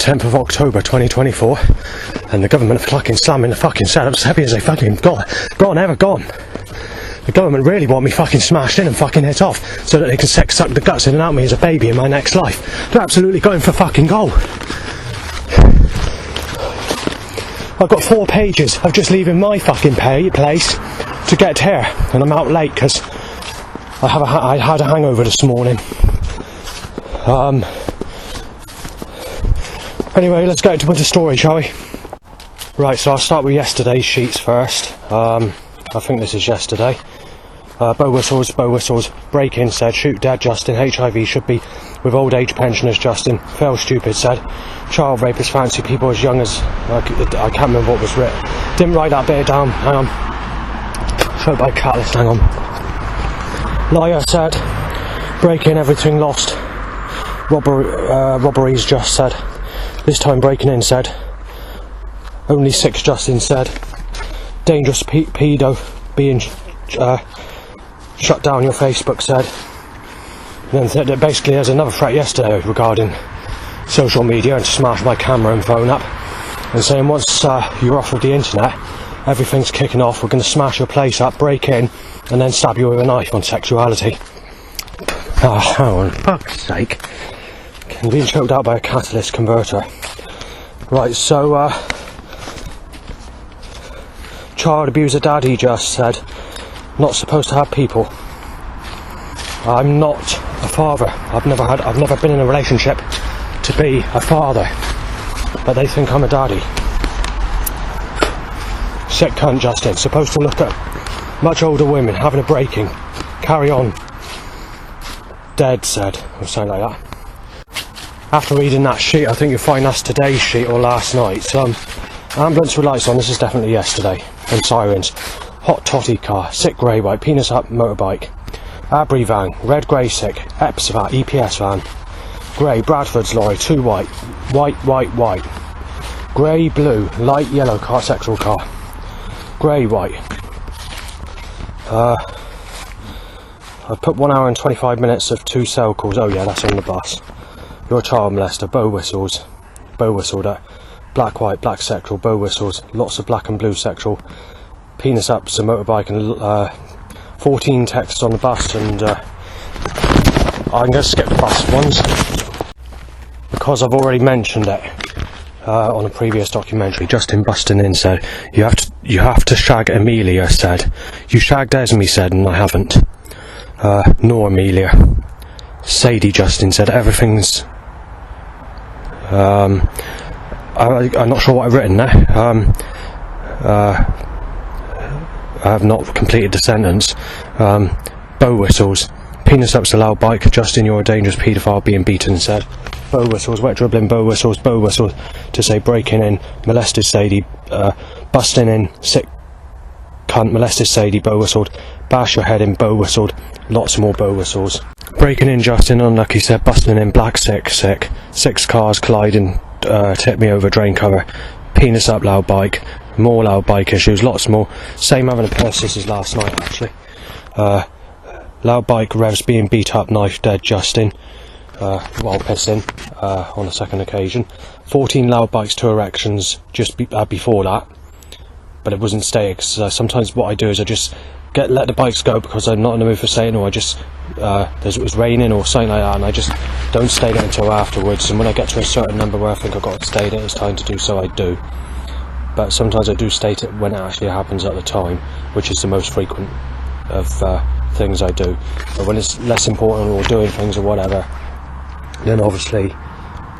10th of October 2024, and the government are fucking slamming the fucking setup as heavy as they fucking got. Gone, ever gone. The government really want me fucking smashed in and fucking hit off, so that they can suck the guts in and out of me as a baby in my next life. They're absolutely going for fucking gold. I've got 4 pages of just leaving my fucking place to get here, and I'm out late because I had a hangover this morning. Anyway, let's get with the story, shall we? Right, so I'll start with yesterday's sheets first. I think this is yesterday. Bow whistles, break-in said, shoot dead Justin, HIV should be with old age pensioners Justin, fell stupid said, child rapists fancy people as young as, I can't remember what was written, didn't write that bit down, hang on, showed by Catalyst, hang on. Liar said, break-in everything lost, robberies just said, this time breaking in said, only 6 Justin said, dangerous pedo being shut down your Facebook said. Then said that basically there's another threat yesterday regarding social media and to smash my camera and phone up, and saying once you're off of the internet everything's kicking off, we're going to smash your place up, break in and then stab you with a knife on sexuality. Oh, for fuck's sake. I'm being choked out by a catalyst converter. Right, so child abuser daddy just said, not supposed to have people. I'm not a father. I've never been in a relationship to be a father, but they think I'm a daddy. Sick cunt Justin, supposed to look at much older women having a break-in, carry on, dead said, or something like that. After reading that sheet, I think you'll find that's today's sheet or last night's. Ambulance with lights on, this is definitely yesterday, and sirens. Hot totty car, sick grey white, penis up motorbike, Abri van, red grey sick, EPS van, EPS van, grey Bradford's lorry, 2 white, white, grey blue, light yellow car, sexual car, grey white. I've put 1 hour and 25 minutes of 2 cell calls, oh yeah, that's on the bus. You're a child molester, bow whistled at, black sexual, bow whistles, lots of black and blue sexual, penis ups, a motorbike, and 14 texts on the bus, and I'm going to skip the bus ones because I've already mentioned it on a previous documentary. Justin busting in said, you have to shag Amelia said, you shagged Esme said, and I haven't, nor Amelia. Sadie Justin said, everything's I'm not sure what I've written there. I have not completed the sentence. Bow whistles, penis ups a loud bike, Justin you're a dangerous paedophile being beaten said. Bow whistles, wet dribbling, bow whistles to say breaking in, molested Sadie, busting in, sick cunt, molested Sadie, bow whistled, bash your head in, bow whistled, lots more bow whistles. Breaking in Justin, unlucky said, busting in, black sick, 6 cars colliding, tip me over drain cover, penis up loud bike, more loud bike issues, lots more, same having a pair of scissors last night actually. Loud bike revs being beat up, knife dead Justin, while pissing, on a second occasion. 14 loud bikes, 2 erections just before that, but it wasn't stated, because sometimes what I do is I just let the bikes go because I'm not in the mood for staying, or I just it was raining or something like that, and I just don't stay there until afterwards, and when I get to a certain number where I think I've got to stay there, it's time to do so, I do. But sometimes I do state it when it actually happens at the time, which is the most frequent of things I do. But when it's less important or doing things or whatever, then obviously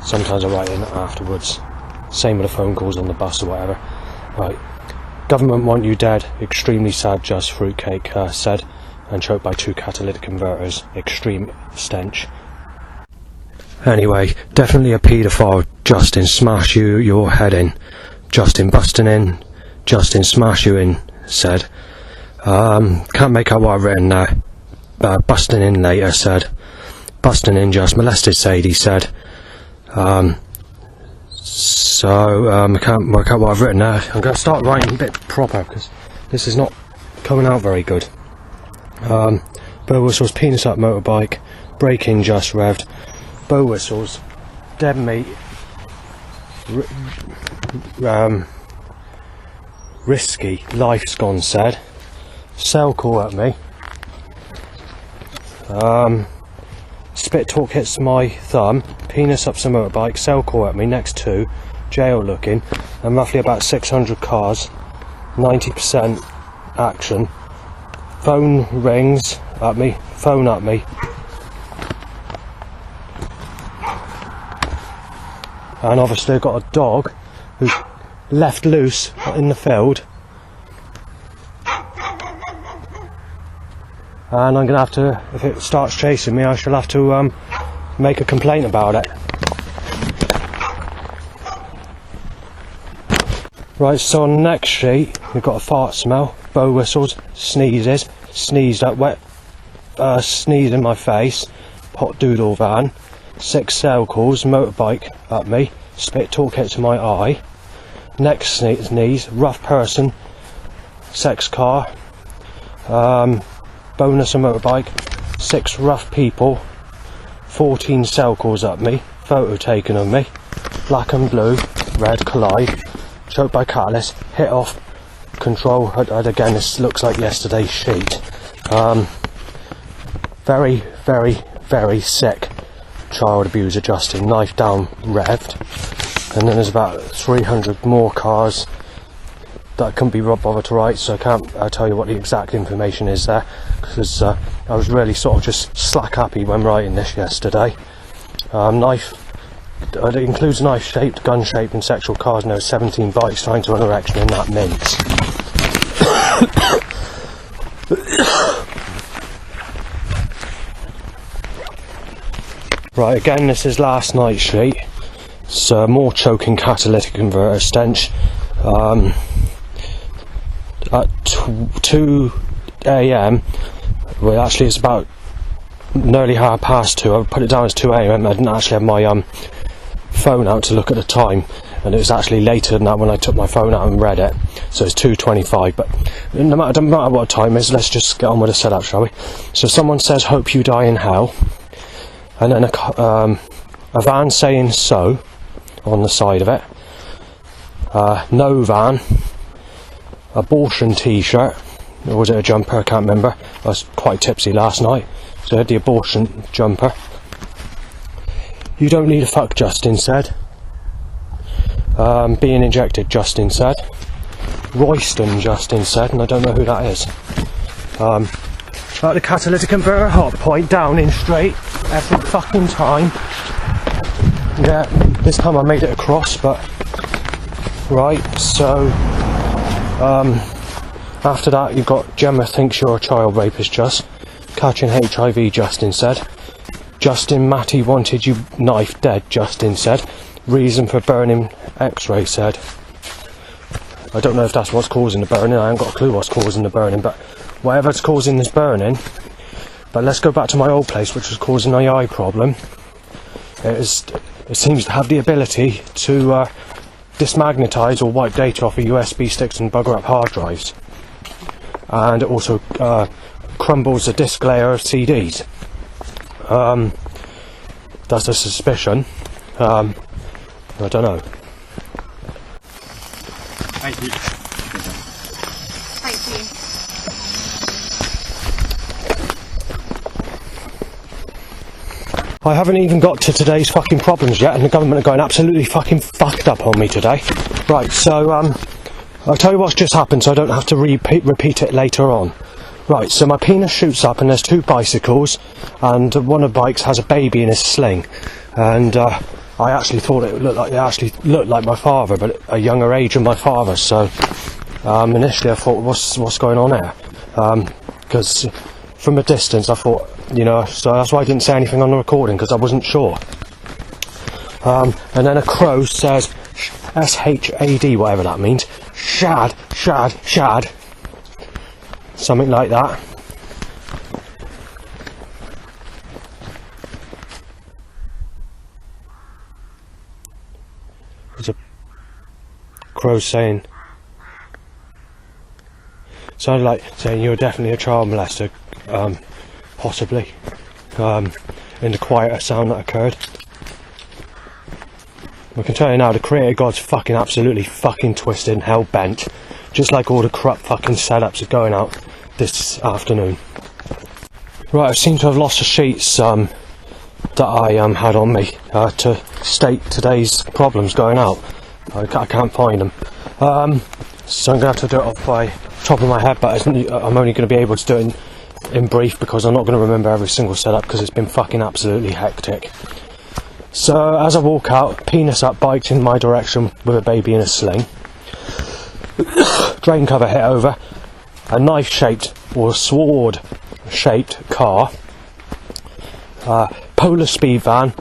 sometimes I write in afterwards. Same with the phone calls on the bus or whatever. Right. Government want you dead. Extremely sad just fruitcake said, and choked by 2 catalytic converters. Extreme stench. Anyway, definitely a paedophile. Justin, smash your head in. Justin busting in, Justin smash you in, said. Can't make out what I've written now. Busting in later, said. Busting in just molested Sadie, said. I can't work out what I've written now. I'm going to start writing a bit proper because this is not coming out very good. Bow whistles, penis up motorbike, break-in just revved, bow whistles, dead meat, risky, life's gone said. Cell call at me. Spit talk hits my thumb. Penis up some motorbike. Cell call at me. Next two. Jail looking. And roughly about 600 cars. 90% action. Phone rings at me. Phone at me. And obviously I've got a dog who's left loose in the field. And I'm going to have to, if it starts chasing me, I shall have to make a complaint about it. Right, so on the next sheet, we've got a fart smell, bow whistles, sneezes, sneezed at wet, sneeze in my face, pot doodle van, 6 cell calls, motorbike at me, spit toolkit to my eye, next sneeze, rough person, sex car, bonus a motorbike, 6 rough people, 14 cell calls at me, photo taken of me, black and blue, red collide, choked by catalyst, hit off, control, and again this looks like yesterday's sheet. Very, very, very sick child abuser Justin, knife down, revved, and then there's about 300 more cars that I couldn't be bothered to write, so I can't tell you what the exact information is there, because I was really sort of just slack happy when writing this yesterday. Knife, it includes knife-shaped, gun-shaped and sexual cars, and there 17 bikes trying to an erection in that mince. Right, again this is last night's sheet. It's more choking catalytic converter stench. At 2 AM, well actually it's about nearly 2:30. I would put it down as 2 AM. I didn't actually have my phone out to look at the time, and it was actually later than that when I took my phone out and read it, so it's 2:25. But no matter what time it is, let's just get on with the setup, shall we? So someone says hope you die in hell, and then a van saying so on the side of it, no van, abortion t-shirt, or was it a jumper, I can't remember, I was quite tipsy last night, so I had the abortion jumper. You don't need a fuck, Justin said. Being injected, Justin said. Royston, Justin said, and I don't know who that is. Like the catalytic converter hot point, down in straight, every fucking time. Yeah, this time I made it across, but... Right, so... after that you've got Gemma thinks you're a child rapist, just. Catching HIV, Justin said. Justin Matty wanted you knife dead, Justin said. Reason for burning, X-ray said. I don't know if that's what's causing the burning, I haven't got a clue what's causing the burning, but whatever's causing this burning. But let's go back to my old place, which was causing my eye problem. It seems to have the ability to dismagnetise or wipe data off of USB sticks and bugger up hard drives. And it also crumbles the disk layer of CDs. That's a suspicion. I don't know. Thank you. Thank you. I haven't even got to today's fucking problems yet, and the government are going absolutely fucking fucked up on me today. Right, so I'll tell you what's just happened so I don't have to repeat it later on. Right, so my penis shoots up and there's 2 bicycles, and one of the bikes has a baby in his sling, and I actually thought it looked like my father, but a younger age than my father. So initially I thought, what's going on there? Because from a distance I thought, you know, so that's why I didn't say anything on the recording, because I wasn't sure. And then a crow says SHAD, whatever that means, shad, something like that. There's a crow saying, sounded like saying you're definitely a child molester, possibly, in the quieter sound that occurred. I can tell you now, the creator god's fucking absolutely fucking twisted and hell bent, just like all the corrupt fucking setups are going out this afternoon. Right, I seem to have lost the sheets that I had on me to state today's problems going out. I can't find them, so I'm going to have to do it off by top of my head, but I'm only going to be able to do it in brief, because I'm not going to remember every single setup, because it's been fucking absolutely hectic. So as I walk out, penis up, biked in my direction with a baby in a sling, drain cover hit over, a knife shaped or sword shaped car, polar speed van,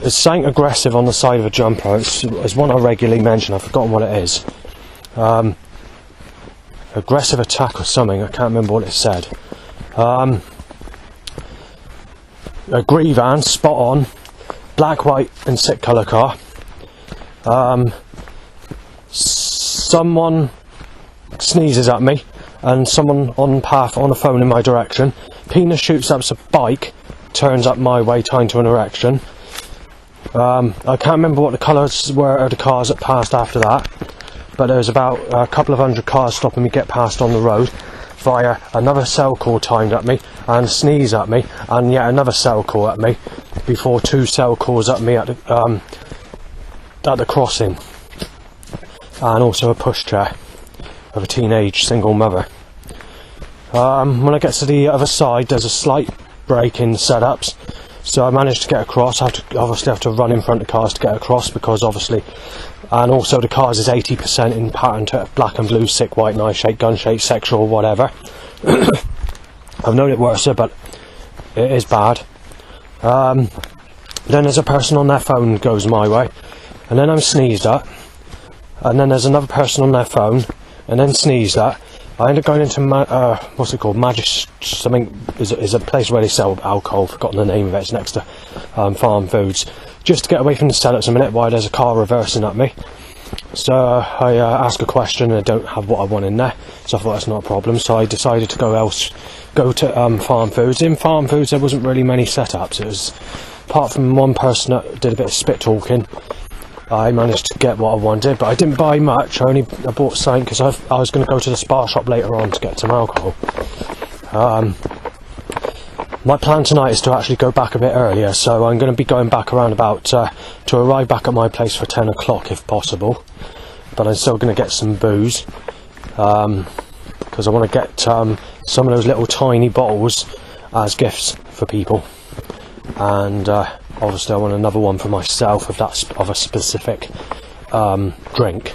there's something aggressive on the side of a jumper. It's one I regularly mention, I've forgotten what it is. Aggressive attack or something, I can't remember what it said. A grey van, spot on, black, white and sick colour car. Someone sneezes at me, and someone on path on a phone in my direction. Penis shoots up a bike, turns up my way, tying to an erection. I can't remember what the colours were of the cars that passed after that, but there was about a couple of hundred cars stopping me get past on the road, via another cell call timed at me, and a sneeze at me, and yet another cell call at me, before two cell calls at me at the crossing, and also a pushchair of a teenage single mother. When I get to the other side, there's a slight break in setups, so I managed to get across. I obviously have to run in front of cars to get across, because obviously, and also the cars is 80% in pattern to black and blue, sick, white, knife shape, gun shape, sexual, whatever. I've known it worse, but it is bad. Then there's a person on their phone goes my way, and then I'm sneezed at, and then there's another person on their phone, and then sneezed at. I end up going into what's it called? Something is a place where they sell alcohol. Forgotten the name of it. It's next to Farm Foods. Just to get away from the setups a minute, while there's a car reversing at me. So I ask a question, and I don't have what I want in there. So I thought that's not a problem. So I decided to go to Farm Foods. In Farm Foods, there wasn't really many setups. It was, apart from one person that did a bit of spit talking, I managed to get what I wanted, but I didn't buy much. I bought something because I was going to go to the spa shop later on to get some alcohol. My plan tonight is to actually go back a bit earlier, so I'm going to be going back around about to arrive back at my place for 10 o'clock if possible. But I'm still going to get some booze, because I want to get some of those little tiny bottles as gifts for people, and obviously I want another one for myself of a specific drink.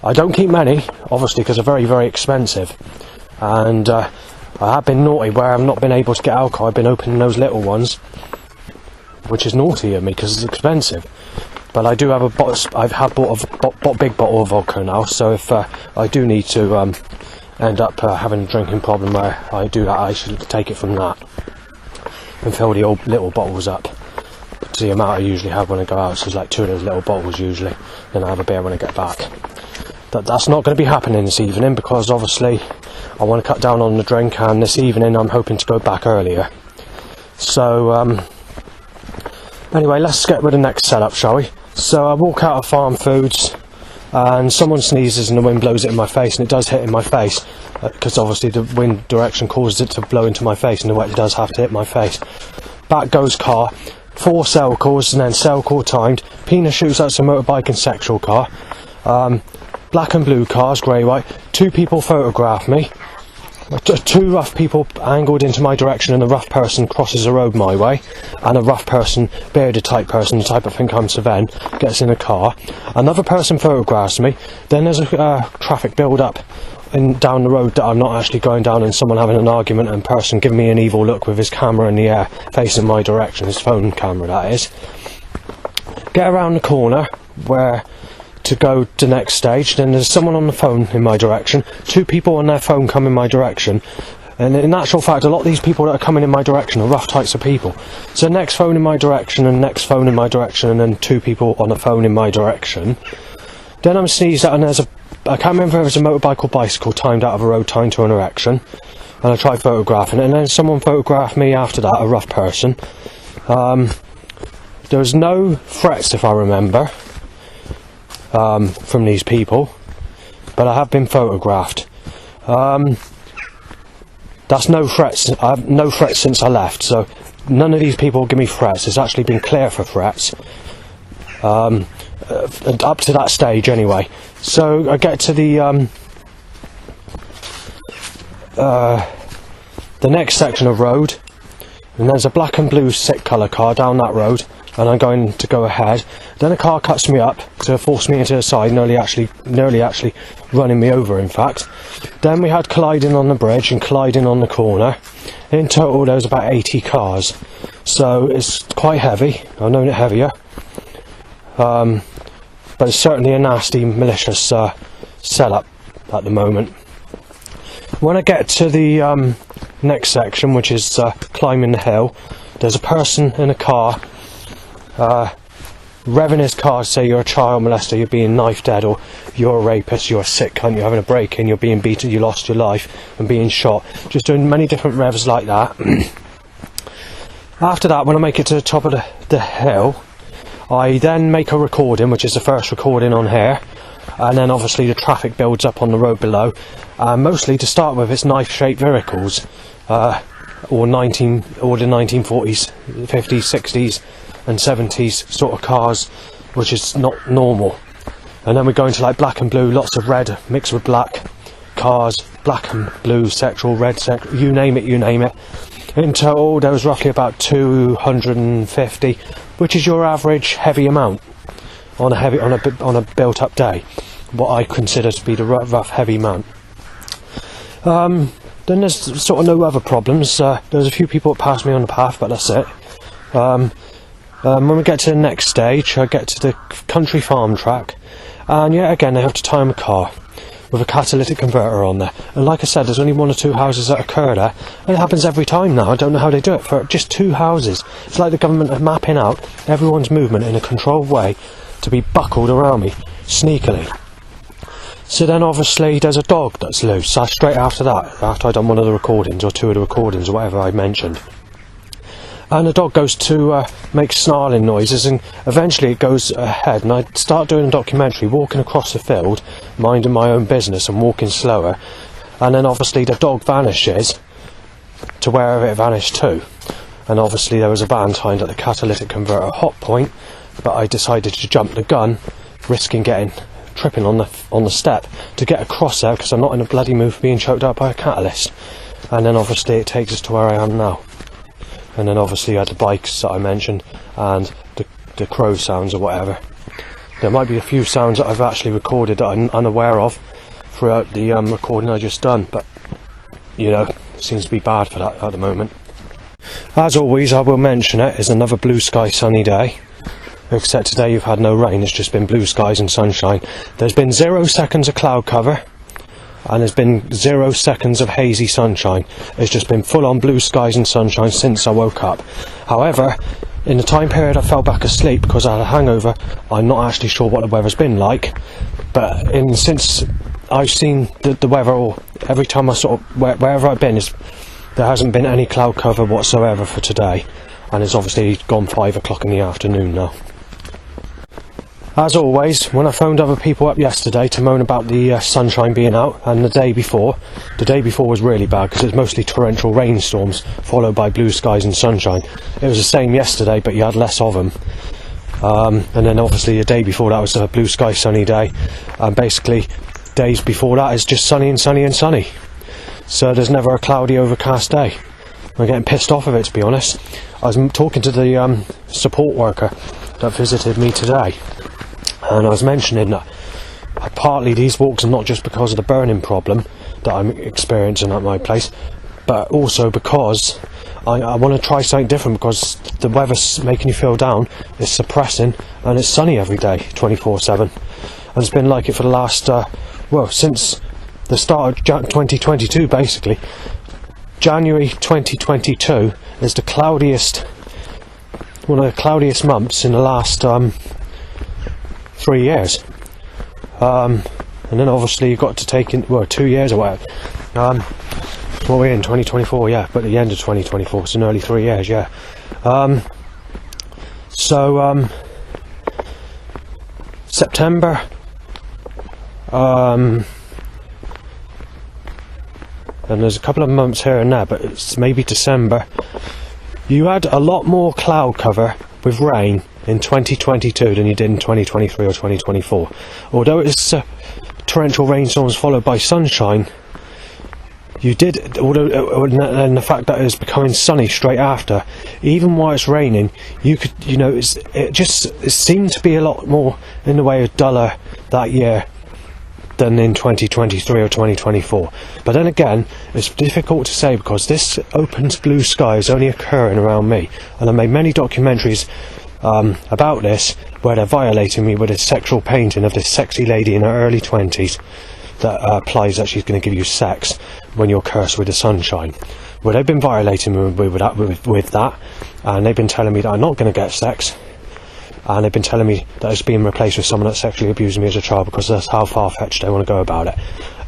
I don't keep many, obviously, because they're very, very expensive, and I have been naughty where I've not been able to get alcohol. I've been opening those little ones, which is naughty of me because it's expensive. But I do have a bottle. I have bought a big bottle of vodka now, so if I do need to end up having a drinking problem where I do that, I should take it from that and fill the old little bottles up to the amount I usually have when I go out. So it's like 2 of those little bottles usually, then I have a beer when I get back. But that's not going to be happening this evening, because obviously I want to cut down on the drink, and this evening I'm hoping to go back earlier. So anyway, let's get with the next setup, shall we? So I walk out of Farm Foods, and someone sneezes and the wind blows it in my face, and it does hit in my face, because obviously the wind direction causes it to blow into my face, and it does have to hit my face. Back goes car, 4 cell calls, and then cell call timed. Penis shoots out some motorbike and sexual car. Black and blue cars, grey, white. 2 people photograph me. 2 rough people angled into my direction, and a rough person crosses the road my way, and a rough person, bearded type person, the type of thing comes to then, gets in a car. Another person photographs me. Then there's a traffic build up down the road that I'm not actually going down, and someone having an argument, and a person giving me an evil look with his camera in the air facing my direction, his phone camera that is. Get around the corner where to go to the next stage, then there's someone on the phone in my direction. 2 people on their phone come in my direction, and in actual fact a lot of these people that are coming in my direction are rough types of people. So next phone in my direction, and next phone in my direction, and then 2 people on the phone in my direction. Then I'm sneezed at, and I can't remember if it was a motorbike or bicycle timed out of a road timed to an erection, and I tried photographing it, and then someone photographed me after that, a rough person. There was no threats, if I remember, from these people, but I have been photographed. That's no threats. I have no threats since I left, so none of these people give me threats. It's actually been clear for threats. Up to that stage anyway. So I get to the next section of road, and there's a black and blue sick colour car down that road, and I'm going to go ahead. Then a car cuts me up to force me into the side, nearly actually running me over, in fact. Then we had colliding on the bridge and colliding on the corner. In total there was about 80 cars, so it's quite heavy. I've known it heavier, but it's certainly a nasty, malicious setup at the moment. When I get to the next section, which is climbing the hill, there's a person in a car revving his car to say you're a child molester, you're being knife dead, or you're a rapist, you're a sick cunt, you're having a break-in, you're being beaten, you lost your life, and being shot. Just doing many different revs like that. After that, when I make it to the top of the hill, I then make a recording, which is the first recording on here, and then obviously the traffic builds up on the road below. Mostly to start with, it's knife-shaped vehicles, or the 1940s, 50s, 60s and 70s sort of cars, which is not normal. And then we go into like black and blue, lots of red mixed with black cars, black and blue sectoral, red sectoral, you name it. In total there was roughly about 250, which is your average heavy amount on a built up day, what I consider to be the rough heavy amount. Then there's sort of no other problems. There's a few people that passed me on the path, but that's it. When we get to the next stage, I get to the country farm track, and yet again they have to time a car with a catalytic converter on there. And like I said, there's only 1 or 2 houses that occur there, and it happens every time now. I don't know how they do it for just 2 houses. It's like the government are mapping out everyone's movement in a controlled way to be buckled around me, sneakily. So then obviously there's a dog that's loose. So straight after that, after I'd done one of the recordings, or 2 of the recordings, or whatever I mentioned, and the dog goes to make snarling noises, and eventually it goes ahead, and I start doing a documentary, walking across the field, minding my own business and walking slower, and then obviously the dog vanishes to wherever it vanished to, and obviously there was a van timed at the catalytic converter hot point, but I decided to jump the gun, risking tripping on the step to get across there, because I'm not in a bloody mood for being choked out by a catalyst. And then obviously it takes us to where I am now. And then obviously I had the bikes that I mentioned, and the crow sounds or whatever. There might be a few sounds that I've actually recorded that I'm unaware of throughout the recording I just done, but you know, it seems to be bad for that at the moment. As always, I will mention it's another blue sky sunny day, except today you've had no rain, it's just been blue skies and sunshine. There's been 0 seconds of cloud cover, and there's been 0 seconds of hazy sunshine. It's just been full on blue skies and sunshine since I woke up. However, in the time period I fell back asleep because I had a hangover, I'm not actually sure what the weather's been like, but since I've seen the weather, or every time I sort of, wherever I've been, there hasn't been any cloud cover whatsoever for today, and it's obviously gone 5 o'clock in the afternoon now. As always, when I phoned other people up yesterday to moan about the sunshine being out, and the day before was really bad because it was mostly torrential rainstorms followed by blue skies and sunshine. It was the same yesterday, but you had less of them. And then obviously the day before that was a blue sky sunny day, and basically days before that is just sunny and sunny and sunny. So there's never a cloudy, overcast day. I'm getting pissed off of it, to be honest. I was talking to the support worker that visited me today, and I was mentioning that partly these walks are not just because of the burning problem that I'm experiencing at my place, but also because I want to try something different, because the weather's making you feel down, it's suppressing, and it's sunny every day, 24/7. And it's been like it for the last, since the start of 2022, basically. January 2022 is the cloudiest, one of the cloudiest months in the last 3 years. And then obviously you've got to take in 2 years or whatever. What we're in 2024, yeah, but at the end of 2024, so nearly 3 years, yeah. So September, and there's a couple of months here and there, but it's maybe December. You had a lot more cloud cover with rain in 2022 than you did in 2023 or 2024. Although it's torrential rainstorms followed by sunshine, you did, and the fact that it was becoming sunny straight after, even while it's raining, you could, you know, it seemed to be a lot more in the way of duller that year than in 2023 or 2024. But then again, it's difficult to say because this open blue sky is only occurring around me, and I made many documentaries about this where they're violating me with a sexual painting of this sexy lady in her early 20s that implies that she's going to give you sex when you're cursed with the sunshine. Well, they've been violating me with that, and they've been telling me that I'm not going to get sex, and they've been telling me that it's being replaced with someone that sexually abused me as a child, because that's how far-fetched they want to go about it.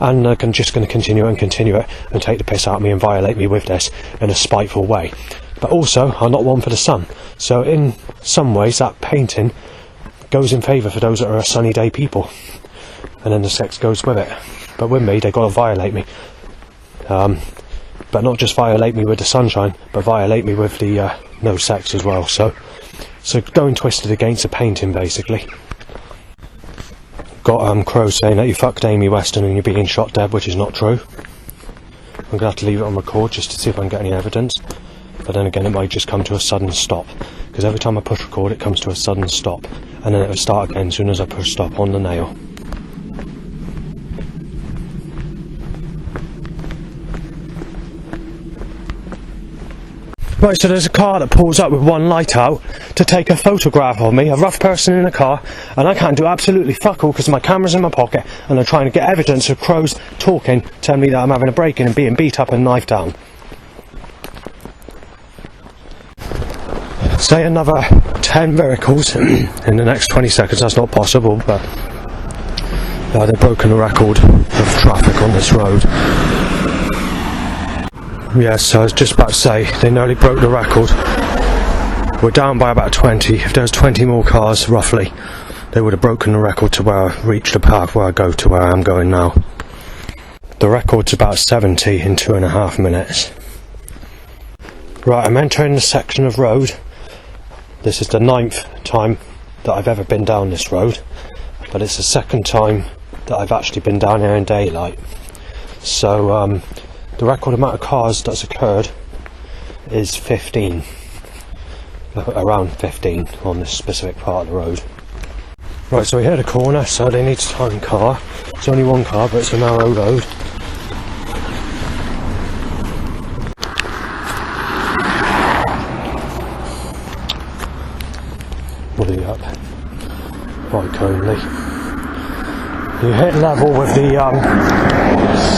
And they're just going to continue it and take the piss out of me and violate me with this in a spiteful way. But also, I'm not one for the sun, so in some ways that painting goes in favour for those that are sunny day people, and then the sex goes with it. But with me, they've got to violate me, but not just violate me with the sunshine, but violate me with the no sex as well. So going twisted against a painting, basically. Got Crow saying that you fucked Amy Weston and you're being shot dead, which is not true. I'm going to have to leave it on record just to see if I can get any evidence. But then again, it might just come to a sudden stop, because every time I push record it comes to a sudden stop, and then it will start again as soon as I push stop on the nail. Right, so there's a car that pulls up with one light out to take a photograph of me, a rough person in a car, and I can't do absolutely fuck all because my camera's in my pocket and I'm trying to get evidence of Crows talking, telling me that I'm having a break-in and being beat up and knifed down. Say another 10 vehicles in the next 20 seconds, that's not possible, but they've broken the record of traffic on this road. Yes, I was just about to say, they nearly broke the record. We're down by about 20. If there was 20 more cars, roughly, they would have broken the record to where I reached the path where I go to where I am going now. The record's about 70 in 2.5 minutes. Right, I'm entering the section of road. This is the 9th time that I've ever been down this road, but it's the 2nd time that I've actually been down here in daylight. So, the record amount of cars that's occurred is 15, around 15 on this specific part of the road. Right, so we hit a corner, so they need to time car. It's only one car, but it's a narrow road. Woolly up, bike only. You hit level with the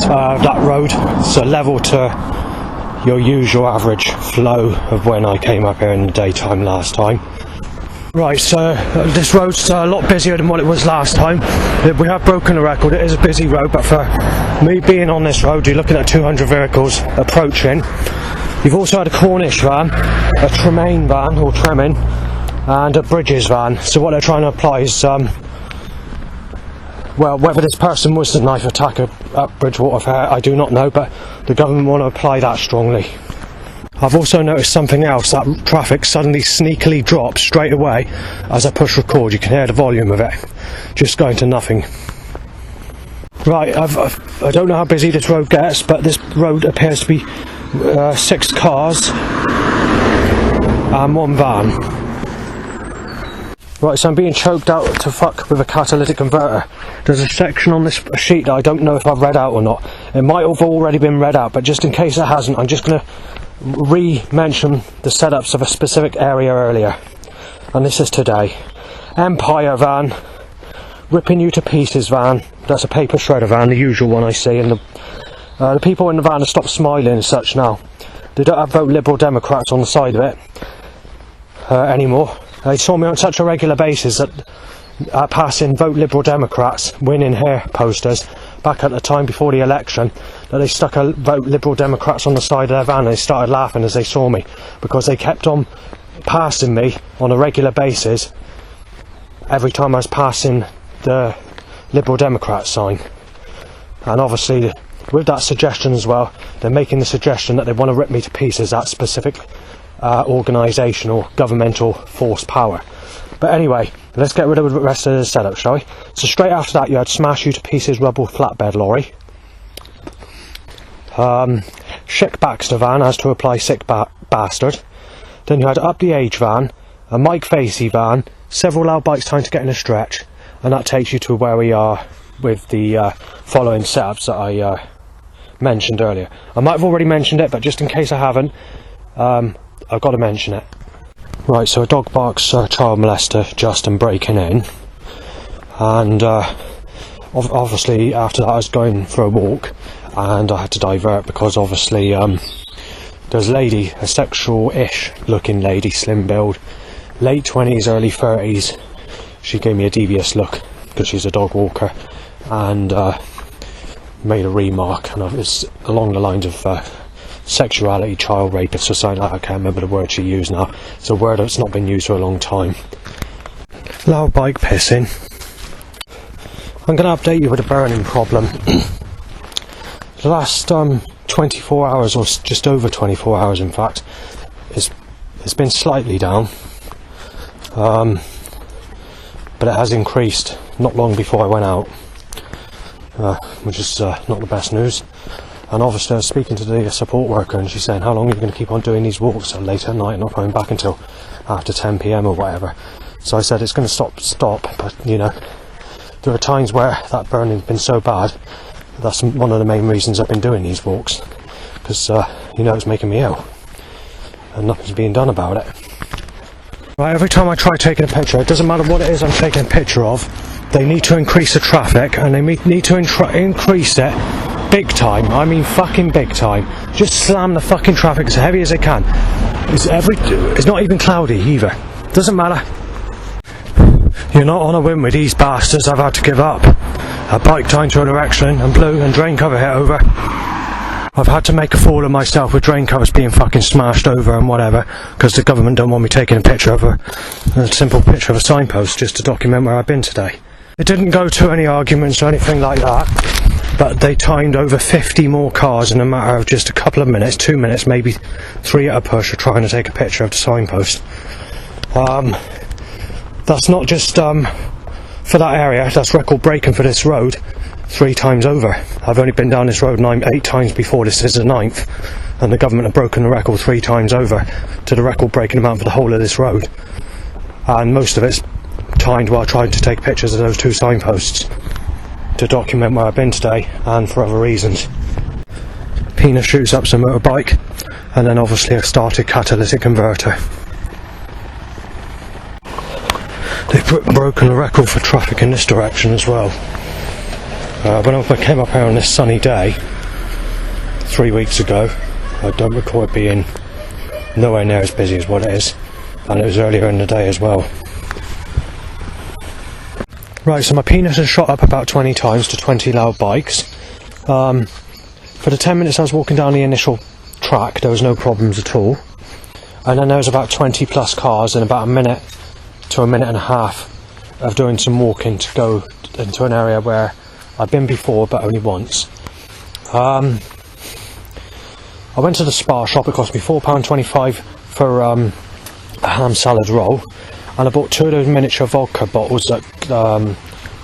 that road, so level to your usual average flow of when I came up here in the daytime last time. Right, so this road's a lot busier than what it was last time. We have broken the record. It is a busy road, but for me being on this road, you're looking at 200 vehicles approaching. You've also had a Cornish van, a Tremaine van or Treming, and a Bridges van. So what they're trying to apply is well, whether this person was the knife attacker at Bridgewater Fair, I do not know, but the government want to apply that strongly. I've also noticed something else, that traffic suddenly sneakily drops straight away as I push record. You can hear the volume of it, just going to nothing. Right, I don't know how busy this road gets, but this road appears to be 6 cars and 1 van. Right, so I'm being choked out to fuck with a catalytic converter. There's a section on this sheet that I don't know if I've read out or not. It might have already been read out, but just in case it hasn't, I'm just going to re-mention the setups of a specific area earlier. And this is today. Empire van, ripping you to pieces van. That's a paper shredder van, the usual one I see. And the people in the van have stopped smiling and such now. They don't have vote Liberal Democrats on the side of it anymore. They saw me on such a regular basis that passing vote Liberal Democrats, winning here posters back at the time before the election, that they stuck a vote Liberal Democrats on the side of their van and they started laughing as they saw me, because they kept on passing me on a regular basis every time I was passing the Liberal Democrat sign. And obviously with that suggestion as well, they're making the suggestion that they want to rip me to pieces, that specific organisation or governmental force power. But anyway, let's get rid of the rest of the setup, shall we? So straight after that you had Smash You to Pieces rubble flatbed lorry, Chic Baxter van as to apply sick bastard. Then you had Up the Age van, a Mike Facey van, several loud bikes trying to get in a stretch, and that takes you to where we are with the following setups that I mentioned earlier. I might have already mentioned it, but just in case I haven't, I've got to mention it. Right, so a dog barks child molester Justin breaking in, and obviously after that I was going for a walk and I had to divert because obviously there's a lady, a sexual-ish looking lady, slim build, late 20s, early 30s. She gave me a devious look because she's a dog walker, and made a remark, and it's along the lines of sexuality, child rapist or something like that. I can't remember the word she used now. It's a word that's not been used for a long time. Loud bike pissing. I'm going to update you with a burning problem. The last 24 hours, or just over 24 hours in fact, it's been slightly down, but it has increased not long before I went out, which is not the best news. And obviously I was speaking to the support worker, and she's saying, how long are you going to keep on doing these walks so late at night and not coming back until after 10 PM or whatever? So I said it's going to stop, but you know, there are times where that burning's been so bad. That's one of the main reasons I've been doing these walks, because you know, it's making me ill and nothing's being done about it. Right, every time I try taking a picture, it doesn't matter what it is I'm taking a picture of, they need to increase the traffic, and they need to increase it big time. I mean fucking big time. Just slam the fucking traffic as heavy as they can. It's not even cloudy either. Doesn't matter. You're not on a whim with these bastards. I've had to give up. A bike tied to an erection and blue and drain cover hit over. I've had to make a fool of myself with drain covers being fucking smashed over and whatever, because the government don't want me taking a picture of a simple picture of a signpost just to document where I've been today. It didn't go to any arguments or anything like that, but they timed over 50 more cars in a matter of just a couple of minutes, 2 minutes, maybe 3 at a push, of trying to take a picture of the signpost. That's not just for that area, that's record breaking for this road 3 times over. I've only been down this road 8 times before, this is the 9th, and the government have broken the record 3 times over to the record breaking amount for the whole of this road, and most of it's timed while trying to take pictures of those 2 signposts to document where I've been today and for other reasons. Penis shoots up some motorbike, and then obviously a started catalytic converter. They've broken the record for traffic in this direction as well. When I came up here on this sunny day 3 weeks ago, I don't recall it being nowhere near as busy as what it is, and it was earlier in the day as well. Right, so my penis has shot up about 20 times to 20 loud bikes. For the 10 minutes I was walking down the initial track, there was no problems at all. And then there was about 20 plus cars in about a minute to a minute and a half of doing some walking to go into an area where I've been before, but only once. I went to the Spa shop. It cost me £4.25 for a ham salad roll, and I bought 2 of those miniature vodka bottles that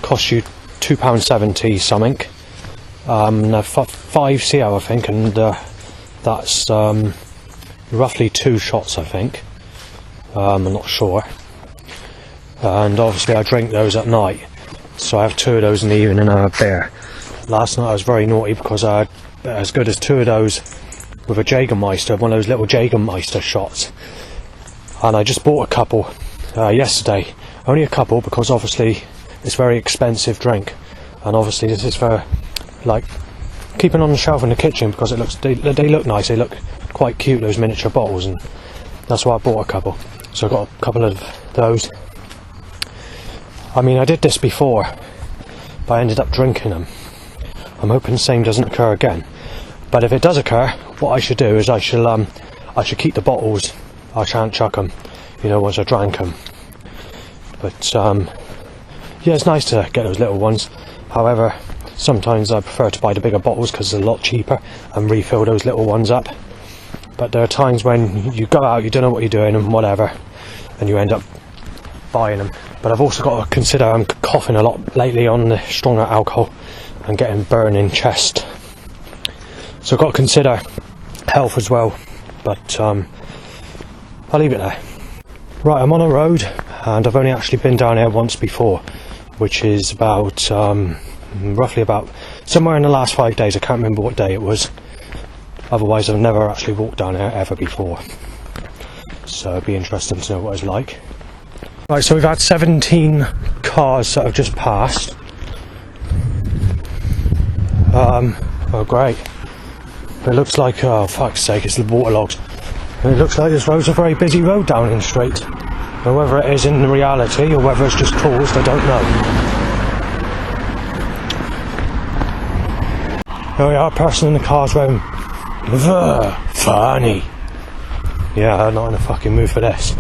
cost you £2.70 something. 5CL I think, and that's roughly 2 shots I think. I'm not sure. And obviously I drink those at night, so I have 2 of those in the evening and a beer. Last night I was very naughty because I had as good as 2 of those with a Jägermeister, one of those little Jägermeister shots, and I just bought a couple yesterday. Only a couple, because obviously it's a very expensive drink, and obviously this is for like keeping on the shelf in the kitchen because they look nice, they look quite cute, those miniature bottles, and that's why I bought a couple. So I got a couple of those. I mean, I did this before, but I ended up drinking them. I'm hoping the same doesn't occur again. But if it does occur, what I should do is I should keep the bottles. I shan't chuck them. you know, once I drank them. But yeah, it's nice to get those little ones. However, sometimes I prefer to buy the bigger bottles because it's a lot cheaper and refill those little ones up. But there are times when you go out, you don't know what you're doing and whatever, and you end up buying them. But I've also got to consider I'm coughing a lot lately on the stronger alcohol and getting burning chest. So I've got to consider health as well. But I'll leave it there. Right, I'm on a road and I've only actually been down here once before, which is about roughly about somewhere in the last 5 days. I can't remember what day it was. Otherwise I've never actually walked down here ever before, so it'd be interesting to know what it's like. Right, so we've had 17 cars that have just passed. Oh great, it looks like, oh fuck's sake, it's the waterlogged. And it looks like this road's a very busy road down in Street. And whether it is in reality or whether it's just caused, I don't know. There we are, a person in the car's room. Funny. Yeah, I'm not in a fucking mood for this.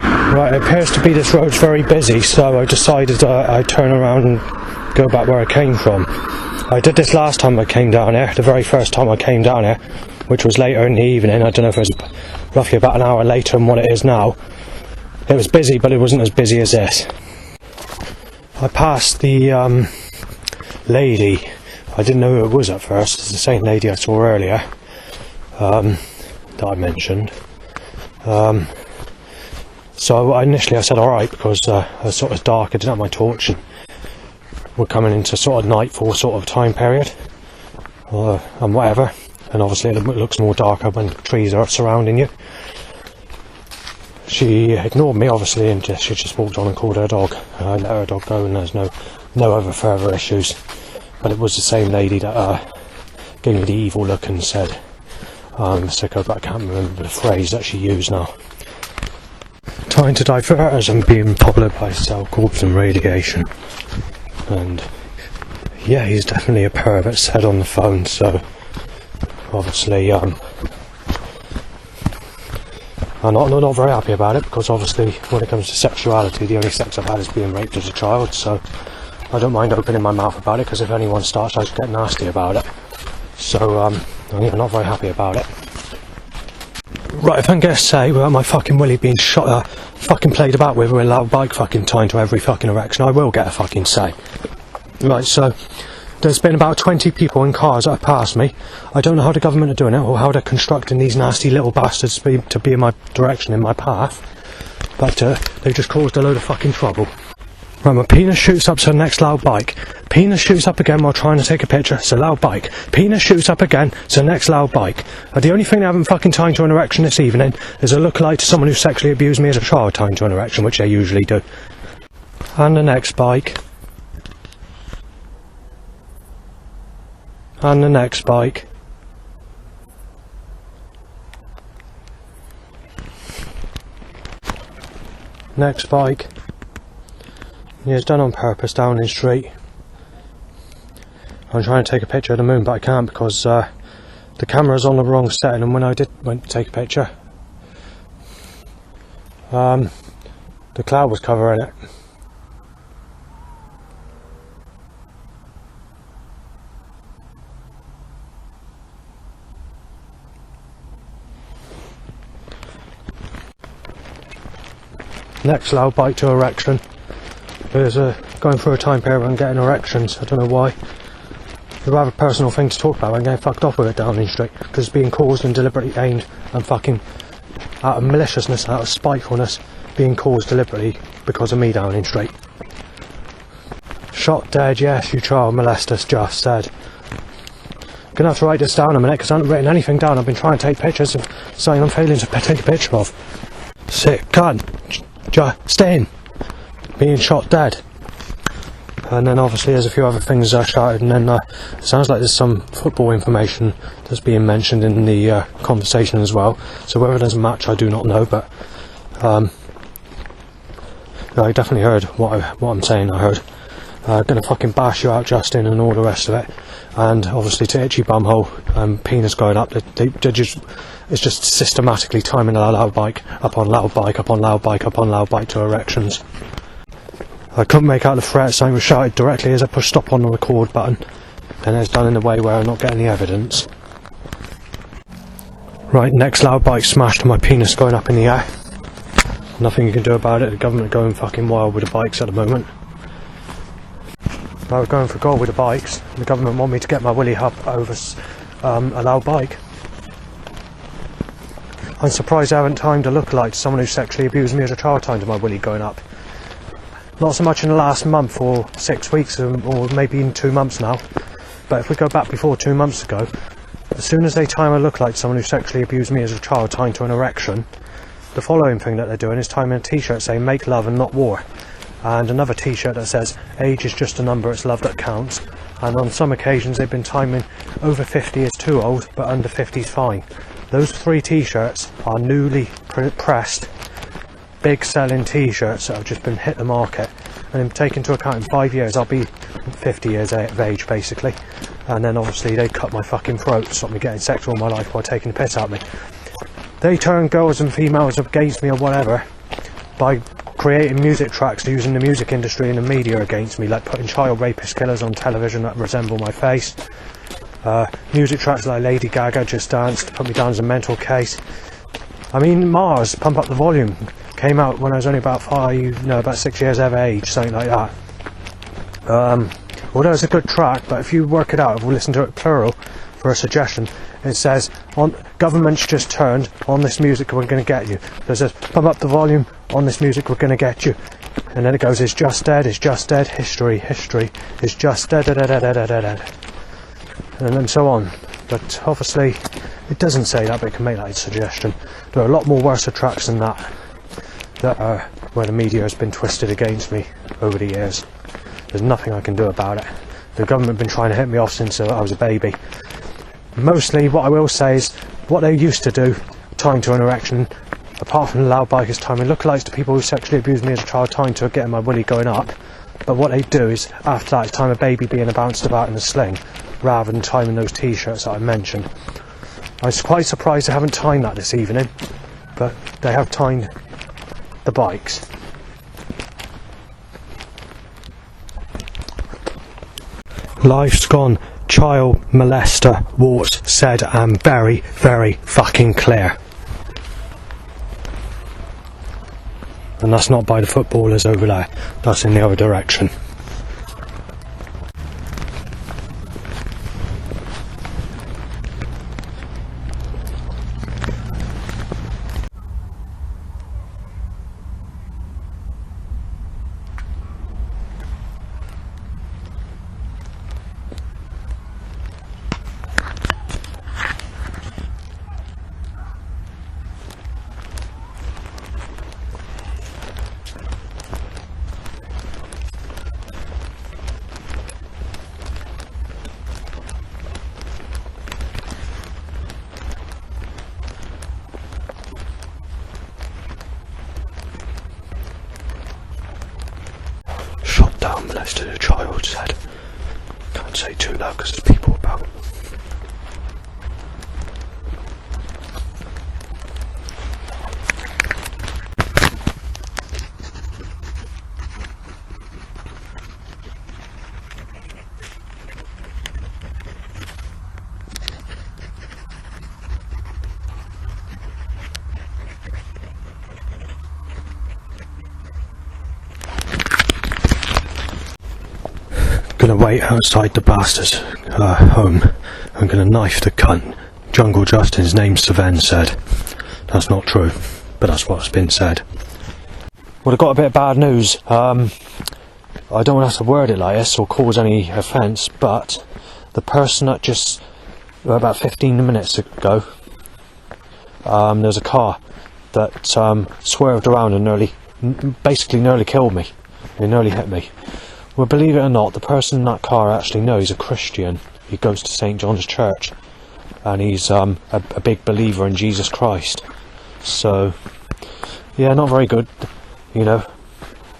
Right, it appears to be this road's very busy, so I decided I'd turn around and go back where I came from. I did this last time I came down here, the very first time I came down here, which was later in the evening. I don't know if it was roughly about an hour later than what it is now. It was busy, but it wasn't as busy as this. I passed the lady. I didn't know who it was at first. It's the same lady I saw earlier, that I mentioned. So initially I said alright, because it was sort of dark, I didn't have my torch, and we're coming into sort of nightfall sort of time period, and whatever. And obviously it looks more darker when trees are surrounding you. She ignored me obviously, and she just walked on and called her dog. I let her dog go and there's no other further issues. But it was the same lady that gave me the evil look and said, sicko, but I can't remember the phrase that she used now. Trying to divert us and being followed by cell corps and radiation. And yeah, he's definitely a pervert, said on the phone, so obviously I'm not very happy about it, because obviously when it comes to sexuality, the only sex I've had is being raped as a child, so I don't mind opening my mouth about it, because if anyone starts, I just get nasty about it. So I'm not very happy about it. Right, if I'm going to say without my fucking willy being shot, fucking played about with a loud bike fucking tied to every fucking erection, I will get a fucking say. Right, so there's been about 20 people in cars that have passed me. I don't know how the government are doing it, or how they're constructing these nasty little bastards to be in my direction, in my path, but they've just caused a load of fucking trouble. Right, my penis shoots up to the next loud bike. Penis shoots up again while trying to take a picture. It's a loud bike. Penis shoots up again. It's the next loud bike. The only thing they haven't fucking tied to an erection this evening is a lookalike to someone who sexually abused me as a child tying to an erection, which they usually do. And the next bike. And the next bike. Next bike. Yeah, it's done on purpose down in Street. I'm trying to take a picture of the moon, but I can't because the camera's on the wrong setting, and when I went to take a picture, the cloud was covering it. Next loud bike to erection. There's going through a time period and getting erections. I don't know why. It's a rather personal thing to talk about. I'm getting fucked off with it down in Street, because it's being caused and deliberately aimed and fucking out of maliciousness, out of spitefulness, being caused deliberately because of me down in Street. Shot dead, yes, you child molesters, just dead. I'm gonna have to write this down a minute, because I haven't written anything down. I've been trying to take pictures of something I'm failing to take a picture of. Sick cunt. Justin. Being shot dead. And then obviously there's a few other things shouted, and then it sounds like there's some football information that's being mentioned in the conversation as well. So whether there's a match, I do not know, but I definitely heard what I'm saying. I heard Gonna fucking bash you out, Justin, and all the rest of it. And obviously to itchy bumhole and penis going up, they're just, it's just systematically timing a loud bike up on loud bike, up on loud bike, up on loud bike to erections. I couldn't make out the threat, something was shouted directly as I pushed stop on the record button, and it's done in a way where I'm not getting any evidence. Right, next loud bike smashed, my penis going up in the air. Nothing you can do about it, the government going fucking wild with the bikes at the moment. I was going for gold with the bikes, the government want me to get my willy up over a loud bike. I'm surprised I haven't timed a lookalike to someone who sexually abused me as a child timed my willy going up. Not so much in the last month or 6 weeks or maybe even 2 months now, but if we go back before 2 months ago, as soon as they time a lookalike to someone who sexually abused me as a child timed to an erection, the following thing that they're doing is timing a t-shirt saying make love and not war, and another t-shirt that says age is just a number, it's love that counts, and on some occasions they've been timing over 50 is too old but under 50 is fine. Those 3 t-shirts are newly pressed big selling t-shirts that have just been hit the market, and take into account in 5 years I'll be 50 years of age basically, and then obviously they cut my fucking throat to stop me getting sex all my life while taking the piss out of me. They turn girls and females against me or whatever by creating music tracks using the music industry and the media against me, like putting child rapist killers on television that resemble my face, music tracks like Lady Gaga Just Dance to put me down as a mental case. I mean, Mars, Pump Up the Volume, came out when I was only about 6 years of age, something like that. Although it's a good track, but if you work it out, if we listen to it plural for a suggestion, it says, on government's just turned, on this music we're going to get you. So it says, pump up the volume, on this music we're going to get you. And then it goes, it's just dead, history, it's just dead, and then so on. But obviously, it doesn't say that, but it can make that a suggestion. There are a lot more worse tracks than that are where the media has been twisted against me over the years. There's nothing I can do about it. The government have been trying to hit me off since I was a baby. Mostly what I will say is what they used to do, time to an erection, apart from the loud bikers timing lookalikes to people who sexually abused me as a child, time to getting my willy going up. But what they do is after that, it's time a baby being bounced about in a sling, rather than timing those t-shirts that I mentioned. I was quite surprised they haven't timed that this evening, but they have timed the bikes. Life's gone, child molester, warts said, and very, very fucking clear. And that's not by the footballers over there, that's in the other direction. Molested a child said. Can't say too loud because there's people about. Gonna wait outside the bastard's home. I'm gonna knife the cunt. Jungle Justin's name Saven said. That's not true, but that's what's been said. Well, I've got a bit of bad news. I don't want to have to word it like this or cause any offence, but the person that just about 15 minutes ago, there was a car that swerved around and basically nearly killed me. It nearly hit me. Well, believe it or not, the person in that car actually knows he's a Christian. He goes to St. John's Church, and he's a big believer in Jesus Christ. So, yeah, not very good, you know.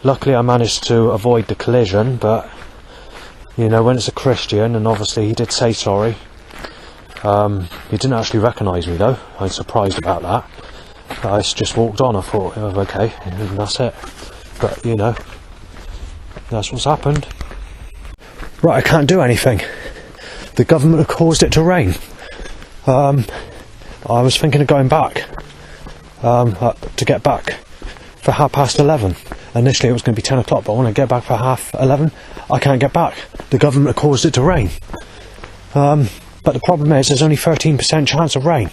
Luckily I managed to avoid the collision, but You know, when it's a Christian, and obviously he did say sorry. He didn't actually recognise me though. I'm surprised about that. I just walked on. I thought, oh, okay, and that's it. But you know, that's what's happened. Right, I can't do anything. The government have caused it to rain. I was thinking of going back to get back for 11:30. Initially it was going to be 10 o'clock, but when I get back for 11:30, I can't get back. The government have caused it to rain. But the problem is there's only 13% chance of rain,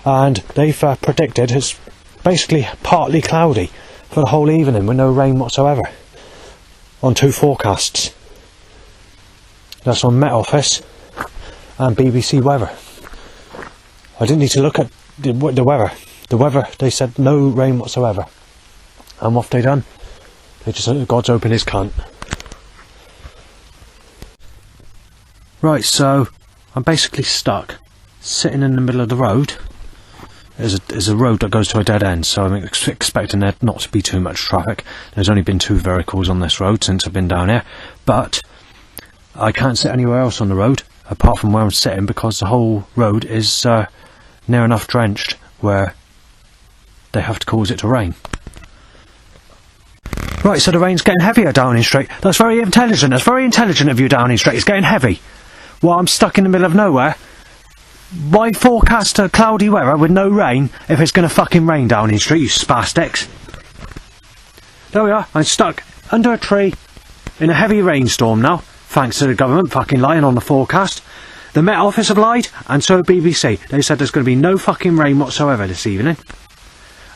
and they've predicted it's basically partly cloudy for the whole evening with no rain whatsoever on 2 forecasts. That's on Met Office and BBC Weather. I didn't need to look at the weather. The weather, they said no rain whatsoever. And what have they done? They just said God's opened his cunt. Right, so I'm basically stuck, sitting in the middle of the road. There's a road that goes to a dead end, so I'm expecting there not to be too much traffic. There's only been 2 vehicles on this road since I've been down here, but I can't sit anywhere else on the road apart from where I'm sitting, because the whole road is near enough drenched where they have to cause it to rain. Right, so the rain's getting heavier, Downing Street. That's very intelligent. That's very intelligent of you, Downing Street. It's getting heavy. While I'm stuck in the middle of nowhere. Why forecast a cloudy weather with no rain if it's going to fucking rain, Downing Street, you spastics? There we are. I'm stuck under a tree in a heavy rainstorm now, thanks to the government fucking lying on the forecast. The Met Office have lied, and so BBC. They said there's going to be no fucking rain whatsoever this evening.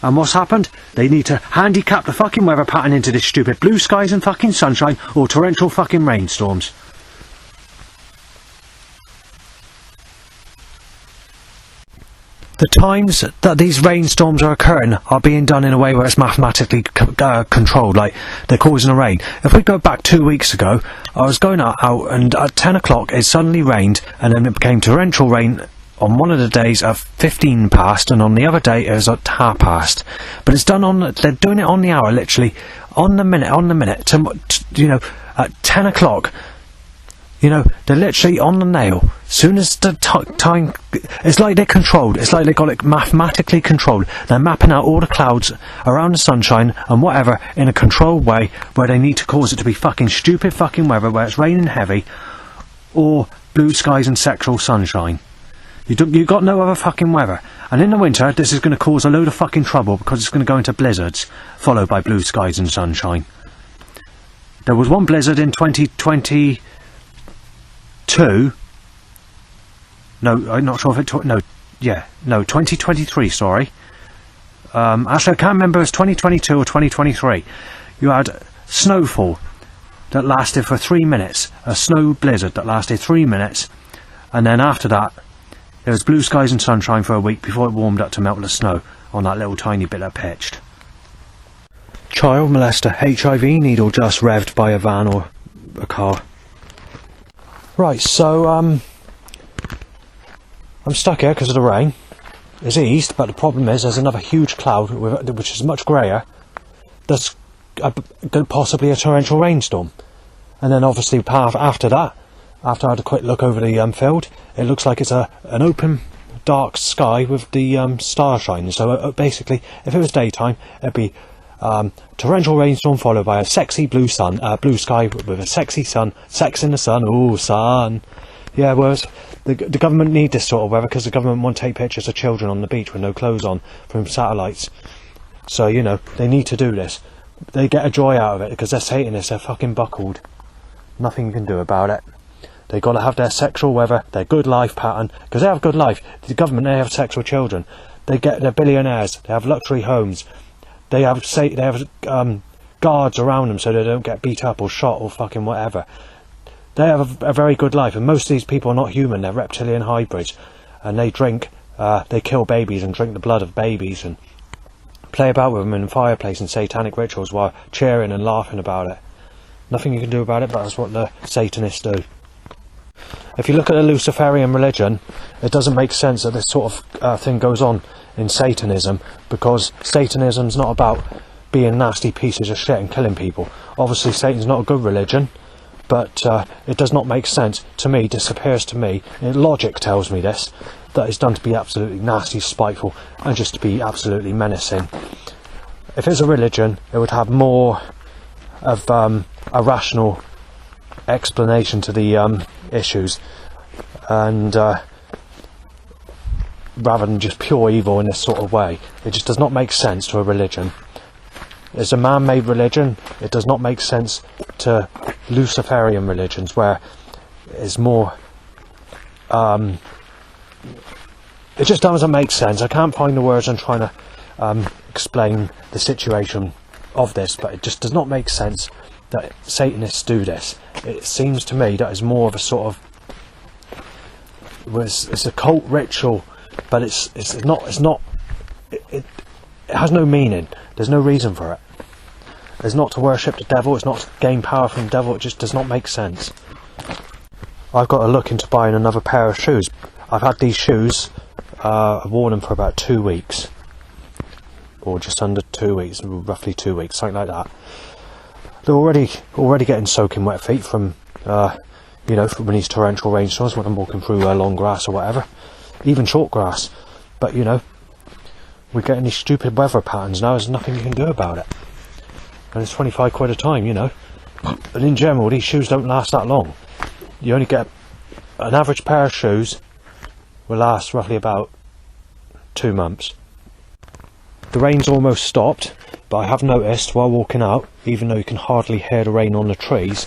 And what's happened? They need to handicap the fucking weather pattern into this stupid blue skies and fucking sunshine or torrential fucking rainstorms. The times that these rainstorms are occurring are being done in a way where it's mathematically controlled, like they're causing a rain. If we go back 2 weeks ago, I was going out and at 10 o'clock it suddenly rained, and then it became torrential rain on one of the days at 15 past, and on the other day it was at half past. But it's done on, they're doing it on the hour, literally, on the minute, to, you know, at 10 o'clock. You know, they're literally on the nail. Soon as the time, it's like they're controlled. It's like they got it mathematically controlled. They're mapping out all the clouds around the sunshine and whatever in a controlled way, where they need to cause it to be fucking stupid fucking weather, where it's raining heavy, or blue skies and sexual sunshine. You got no other fucking weather. And in the winter, this is going to cause a load of fucking trouble, because it's going to go into blizzards, followed by blue skies and sunshine. There was one blizzard in 2022. No, I'm not sure if it... 2023, sorry. Actually, I can't remember if it was 2022 or 2023. You had snowfall that lasted for 3 minutes. A snow blizzard that lasted 3 minutes. And then after that, there was blue skies and sunshine for a week before it warmed up to melt the snow on that little tiny bit that pitched. Child molester, HIV needle just revved by a van or a car. Right, so I'm stuck here because of the rain. It's eased, but the problem is there's another huge cloud which is much greyer. That's possibly a torrential rainstorm. And then obviously after that, after I had a quick look over the field, it looks like it's an open, dark sky with the stars shining. So basically, if it was daytime, it'd be torrential rainstorm followed by a sexy blue sky with a sexy sun, sex in the sun. Ooh, sun. Yeah, whereas the government need this sort of weather, because the government want to take pictures of children on the beach with no clothes on from satellites. So, you know, they need to do this. They get a joy out of it because they're Satanists. They're fucking buckled. Nothing you can do about it. They got to have their sexual weather, their good life pattern, because they have good life. The government, they have sexual children. They're billionaires. They have luxury homes. They have guards around them so they don't get beat up or shot or fucking whatever. They have a very good life, and most of these people are not human. They're reptilian hybrids, and they kill babies and drink the blood of babies and play about with them in the fireplace and satanic rituals while cheering and laughing about it. Nothing you can do about it, but that's what the Satanists do. If you look at the Luciferian religion, it doesn't make sense that this sort of thing goes on in Satanism, because Satanism's not about being nasty pieces of shit and killing people. Obviously Satan's not a good religion, but it does not make sense to me. This appears to me, logic tells me this, that it's done to be absolutely nasty, spiteful, and just to be absolutely menacing. If it's a religion, it would have more of a rational explanation to the issues, and rather than just pure evil in this sort of way. It just does not make sense to a religion. It's a man-made religion. It does not make sense to Luciferian religions, where it's more it just doesn't make sense. I can't find the words. I'm trying to explain the situation of this, but it just does not make sense that Satanists do this. It seems to me that it's more of a sort of, it's a cult ritual, but it has no meaning. There's no reason for it. It's not to worship the devil. It's not to gain power from the devil. It just does not make sense. I've got to look into buying another pair of shoes. I've had these shoes, I've worn them for about 2 weeks, or just under 2 weeks, roughly 2 weeks, something like that. They're already getting soaking wet feet from from these torrential rainstorms when I'm walking through long grass or whatever, even short grass. But we're getting these stupid weather patterns now. There's nothing you can do about it, and it's 25 quid a time, And in general, these shoes don't last that long. You only get an average pair of shoes will last roughly about 2 months. The rain's almost stopped, but I have noticed while walking out, even though you can hardly hear the rain on the trees,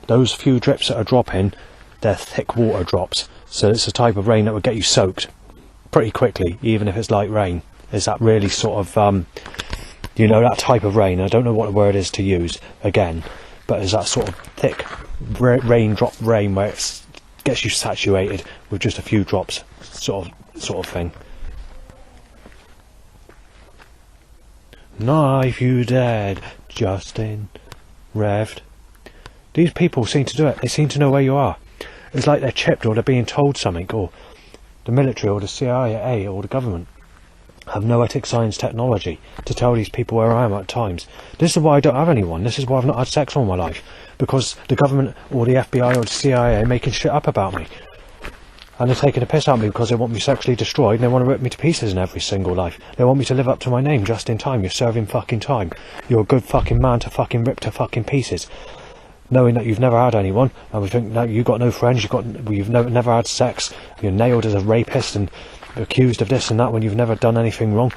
those few drips that are dropping, they're thick water drops. So it's a type of rain that would get you soaked pretty quickly, even if it's light rain. Is that really sort of, that type of rain? I don't know what the word is to use again, but is that sort of thick raindrop rain where it gets you saturated with just a few drops, sort of thing. Knife you dead, Justin, Revved. These people seem to do it. They seem to know where you are. It's like they're chipped, or they're being told something, or the military or the CIA or the government have noetic science technology to tell these people where I am at times. This is why I don't have anyone. This is why I've not had sex all my life, because the government or the FBI or the CIA are making shit up about me, and they're taking a piss out of me because they want me sexually destroyed, and they want to rip me to pieces in every single life. They want me to live up to my name just in time. You're serving fucking time. You're a good fucking man to fucking rip to fucking pieces, knowing that you've never had anyone, and we think that you've got no friends, you've never had sex, you're nailed as a rapist and accused of this and that when you've never done anything wrong,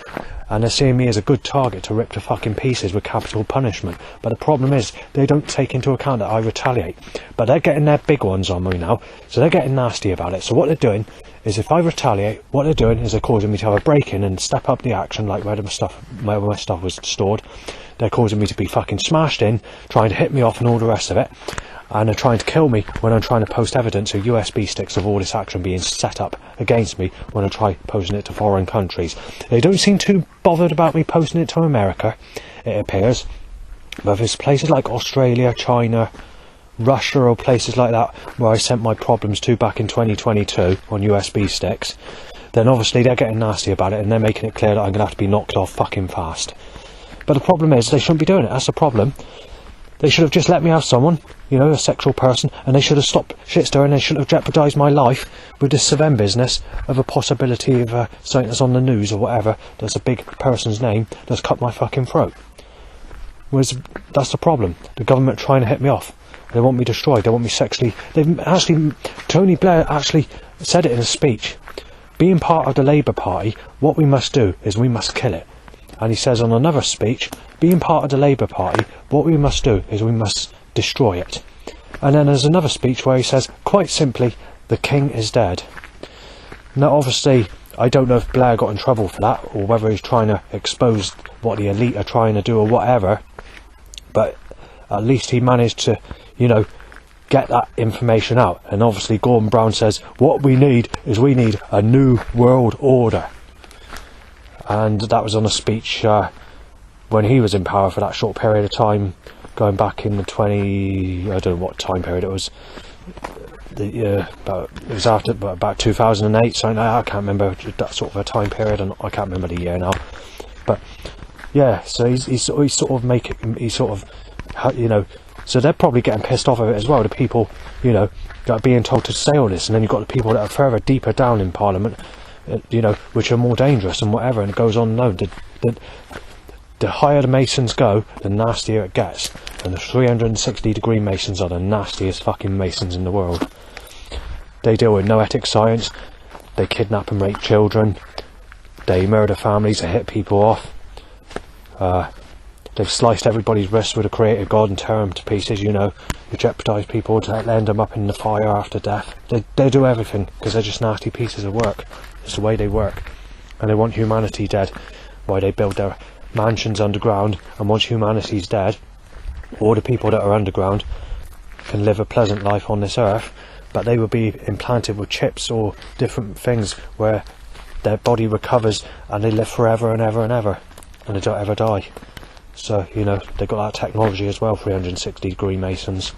and they're seeing me as a good target to rip to fucking pieces with capital punishment. But the problem is, they don't take into account that I retaliate. But they're getting their big ones on me now, so they're getting nasty about it. So what they're doing is, if I retaliate, what they're doing is they're causing me to have a break-in and step up the action, like where my stuff was stored. They're causing me to be fucking smashed in, trying to hit me off and all the rest of it. And they're trying to kill me when I'm trying to post evidence of USB sticks of all this action being set up against me when I try posting it to foreign countries. They don't seem too bothered about me posting it to America, it appears. But if it's places like Australia, China, Russia or places like that where I sent my problems to back in 2022 on USB sticks, then obviously they're getting nasty about it, and they're making it clear that I'm going to have to be knocked off fucking fast. But the problem is, they shouldn't be doing it. That's the problem. They should have just let me have someone, a sexual person, and they should have stopped shit stirring. They shouldn't have jeopardised my life with this Savem business of a possibility of something that's on the news or whatever, that's a big person's name, that's cut my fucking throat. Whereas that's the problem. The government trying to hit me off. They want me destroyed. They want me sexually. Tony Blair actually said it in a speech. Being part of the Labour Party, what we must do is we must kill it. And he says on another speech, being part of the Labour Party, what we must do is we must destroy it. And then there's another speech where he says, quite simply, the king is dead. Now obviously, I don't know if Blair got in trouble for that, or whether he's trying to expose what the elite are trying to do or whatever, but at least he managed to, get that information out. And obviously Gordon Brown says, what we need is we need a new world order. And that was on a speech when he was in power for that short period of time, going back in the I don't know what time period it was. It was after about 2008, something like that. I can't remember that sort of a time period, and I can't remember the year now. But yeah, so he's sort of So they're probably getting pissed off of it as well, the people, you know, that are being told to say all this, and then you've got the people that are further deeper down in Parliament, you know, which are more dangerous and whatever, and it goes on and on. The higher the Masons go, the nastier it gets, and the 360-degree Masons are the nastiest fucking Masons in the world. They deal with no ethics science, they kidnap and rape children, they murder families, they hit people off, they've sliced everybody's wrists with a creator god and tear them to pieces, you know, they jeopardise people to end them up in the fire after death. They do everything, because they're just nasty pieces of work. It's the way they work, and they want humanity dead. Why they build their mansions underground, and once humanity's dead, all the people that are underground can live a pleasant life on this earth, but they will be implanted with chips or different things where their body recovers and they live forever and ever and ever, and they don't ever die. So, you know, they've got that technology as well, 360-degree Masons.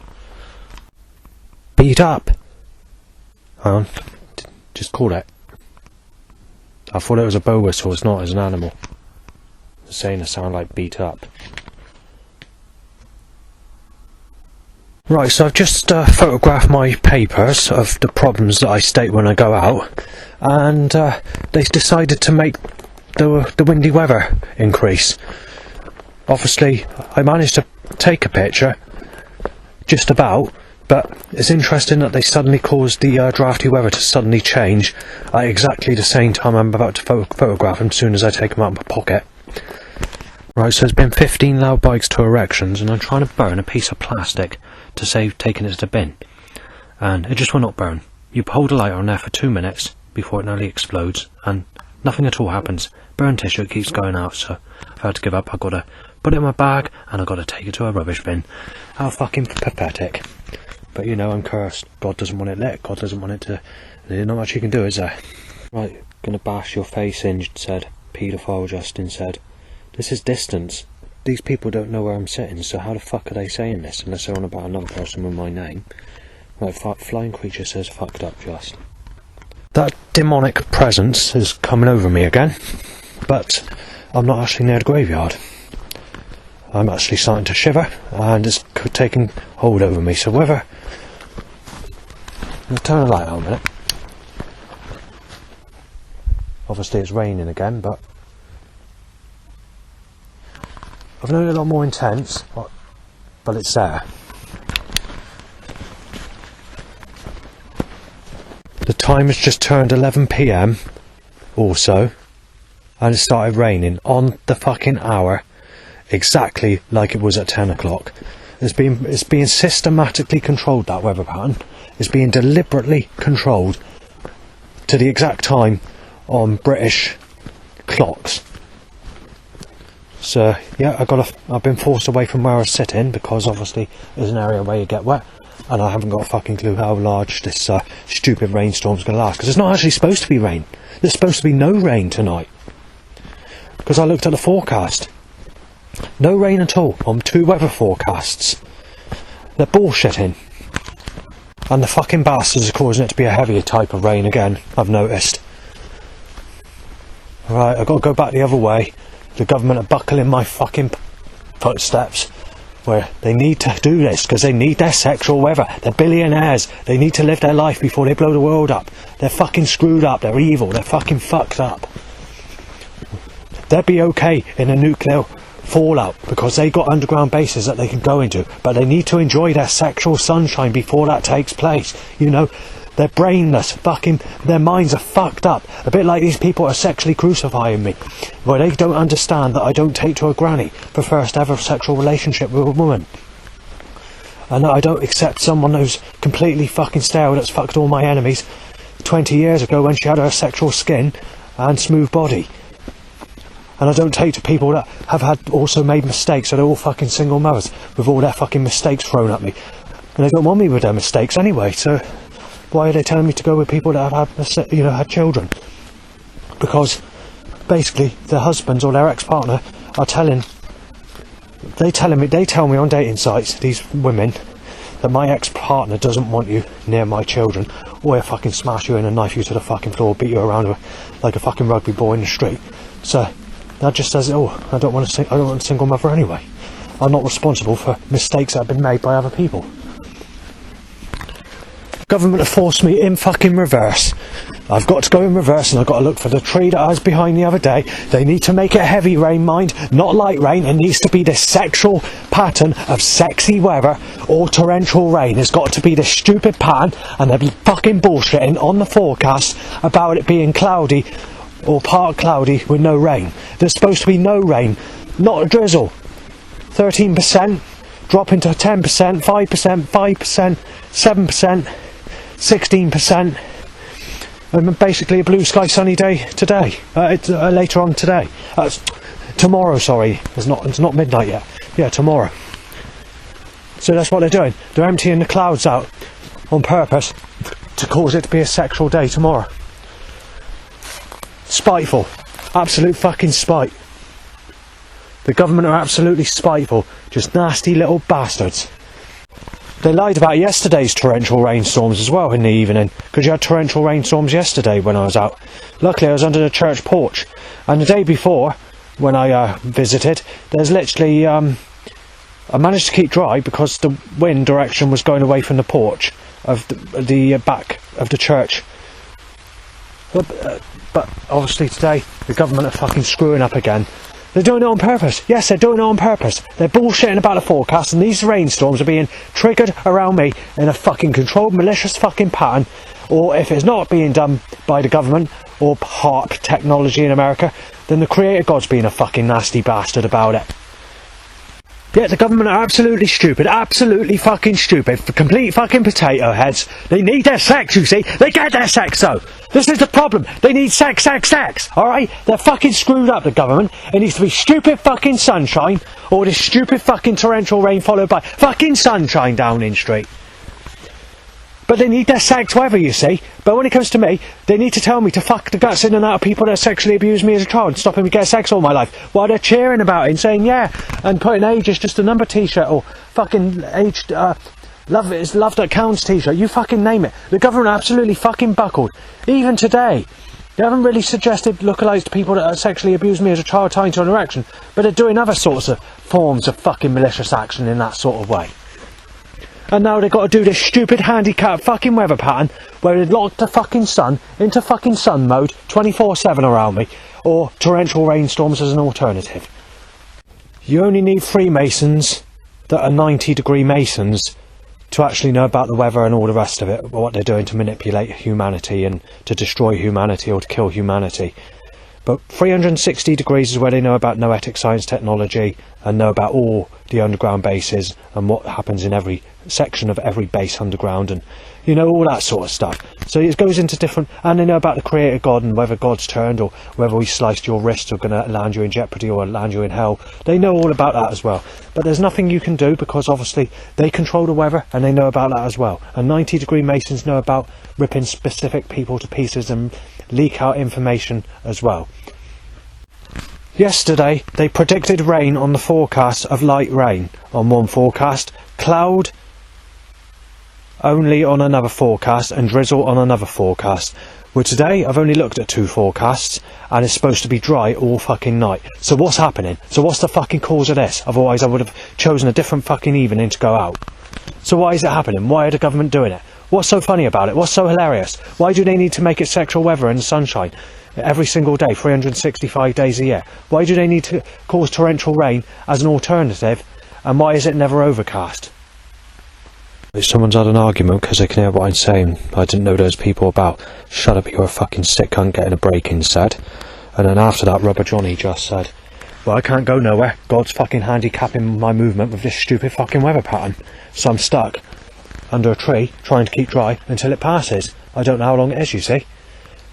Beat up! Hang on, just call it. I thought it was a bow whistle, it's not, it's an animal. It's saying it sound like beat up. Right, so I've just photographed my papers of the problems that I state when I go out, and they decided to make the windy weather increase. Obviously, I managed to take a picture, just about, but it's interesting that they suddenly caused the drafty weather to suddenly change at exactly the same time I'm about to photograph them, as soon as I take them out of my pocket. Right, so there's been 15 loud bikes to erections, and I'm trying to burn a piece of plastic to save taking it to the bin, and it just will not burn. You hold a lighter on there for 2 minutes before it nearly explodes, and nothing at all happens. Burn tissue, it keeps going out, so I've had to give up. I've got to put it in my bag, and I've got to take it to a rubbish bin. How fucking pathetic. But you know, I'm cursed. God doesn't want it lit. God doesn't want it to... There's not much you can do, is there? Right, gonna bash your face in, said. Paedophile Justin said. This is distance. These people don't know where I'm sitting, so how the fuck are they saying this, unless they're on about another person with my name? Right, flying creature says fucked up, just. That demonic presence is coming over me again, but I'm not actually near the graveyard. I'm actually starting to shiver, and it's taking hold over me, so whether... I'll turn the light on a minute. Obviously it's raining again, but... I've known it a lot more intense, but it's there. The time has just turned 11 PM, also, and it started raining on the fucking hour, exactly like it was at 10 o'clock. It's being systematically controlled, that weather pattern. It's being deliberately controlled to the exact time on British clocks. So yeah, I've been forced away from where I was sitting, because obviously there's an area where you get wet, and I haven't got a fucking clue how large this stupid rainstorm's going to last, because it's not actually supposed to be rain. There's supposed to be no rain tonight, because I looked at the forecast. No rain at all on 2 weather forecasts. They're bullshitting, and the fucking bastards are causing it to be a heavier type of rain again, I've noticed. Right, I've got to go back the other way. The government are buckling my fucking footsteps, where they need to do this because they need their sexual weather. They're billionaires. They need to live their life before they blow the world up. They're fucking screwed up. They're evil. They're fucking fucked up. They'd be okay in a nuclear fallout because they got underground bases that they can go into, but they need to enjoy their sexual sunshine before that takes place. You know, they're brainless, fucking, their minds are fucked up. A bit like these people are sexually crucifying me, where they don't understand that I don't take to a granny for first ever sexual relationship with a woman. And that I don't accept someone who's completely fucking sterile, that's fucked all my enemies 20 years ago when she had her sexual skin and smooth body. And I don't take to people that have had also made mistakes, so they're all fucking single mothers with all their fucking mistakes thrown at me. And they don't want me with their mistakes anyway, so why are they telling me to go with people that have had, had children? Because basically their husbands or their ex-partner are they tell me on dating sites, these women, that my ex-partner doesn't want you near my children, or he'll fucking smash you in and knife you to the fucking floor, beat you around like a fucking rugby ball in the street. So that just says, oh, I don't want a single mother anyway. are not responsible for mistakes that have been made by other people. Government have forced me in fucking reverse. I've got to go in reverse, and I've got to look for the tree that I was behind the other day. They need to make it heavy rain, mind, not light rain. It needs to be this sexual pattern of sexy weather or torrential rain. It's got to be this stupid pattern, and they'll be fucking bullshitting on the forecast about it being cloudy or part cloudy with no rain. There's supposed to be no rain, not a drizzle. 13%, dropping to 10%, 5%, 5%, 7%, 16%. And basically a blue sky sunny day today, later on today. Tomorrow, sorry. It's not midnight yet. Yeah, tomorrow. So that's what they're doing. They're emptying the clouds out on purpose to cause it to be a sexual day tomorrow. Spiteful. Absolute fucking spite. The government are absolutely spiteful. Just nasty little bastards. They lied about yesterday's torrential rainstorms as well in the evening, because you had torrential rainstorms yesterday when I was out. Luckily I was under the church porch, and the day before, when I visited, there's literally, I managed to keep dry because the wind direction was going away from the porch of the back of the church. But obviously today, the government are fucking screwing up again. They're doing it on purpose. Yes, they're doing it on purpose. They're bullshitting about the forecast, and these rainstorms are being triggered around me in a fucking controlled, malicious fucking pattern. Or if it's not being done by the government or HARP technology in America, then the creator God's being a fucking nasty bastard about it. Yeah, the government are absolutely stupid, absolutely fucking stupid, for complete fucking potato heads. They need their sex, you see. They get their sex, though. This is the problem. They need sex, sex, sex. Alright? They're fucking screwed up, the government. It needs to be stupid fucking sunshine, or this stupid fucking torrential rain followed by fucking sunshine Downing Street. But they need their sex weather, you see. But when it comes to me, they need to tell me to fuck the guts in and out of people that sexually abused me as a child and stopping me get sex all my life. While they're cheering about it and saying, yeah, and putting age is just a number t-shirt, or fucking age, love is love that counts t-shirt. You fucking name it. The government are absolutely fucking buckled. Even today. They haven't really suggested lookalikes to people that sexually abused me as a child tying to an erection, but they're doing other sorts of forms of fucking malicious action in that sort of way. And now they've got to do this stupid handicap fucking weather pattern where they lock the fucking sun into fucking sun mode 24/7 around me, or torrential rainstorms as an alternative. You only need Freemasons that are 90-degree Masons to actually know about the weather and all the rest of it, what they're doing to manipulate humanity and to destroy humanity or to kill humanity. But 360 degrees is where they know about noetic science technology and know about all the underground bases and what happens in every section of every base underground, and you know, all that sort of stuff. So it goes into different, and they know about the creator God and whether God's turned or whether we sliced your wrists are going to land you in jeopardy or land you in hell. They know all about that as well. But there's nothing you can do because obviously they control the weather and they know about that as well. And 90-degree Masons know about ripping specific people to pieces and leak out information as well. Yesterday they predicted rain on the forecast of light rain on one forecast, cloud only on another forecast, and drizzle on another forecast. Well, today I've only looked at 2 forecasts and it's supposed to be dry all fucking night. So what's happening? So what's the fucking cause of this? Otherwise I would have chosen a different fucking evening to go out. So why is it happening? Why are the government doing it? What's so funny about it? What's so hilarious? Why do they need to make it sexual weather and sunshine every single day, 365 days a year? Why do they need to cause torrential rain as an alternative, and why is it never overcast? Someone's had an argument because they can hear what I'm saying. I didn't know those people about. Shut up, you're a fucking sick cunt getting a break-in said. And then after that, Rubber Johnny just said, well, I can't go nowhere. God's fucking handicapping my movement with this stupid fucking weather pattern. So I'm stuck under a tree trying to keep dry until it passes. I don't know how long it is, you see.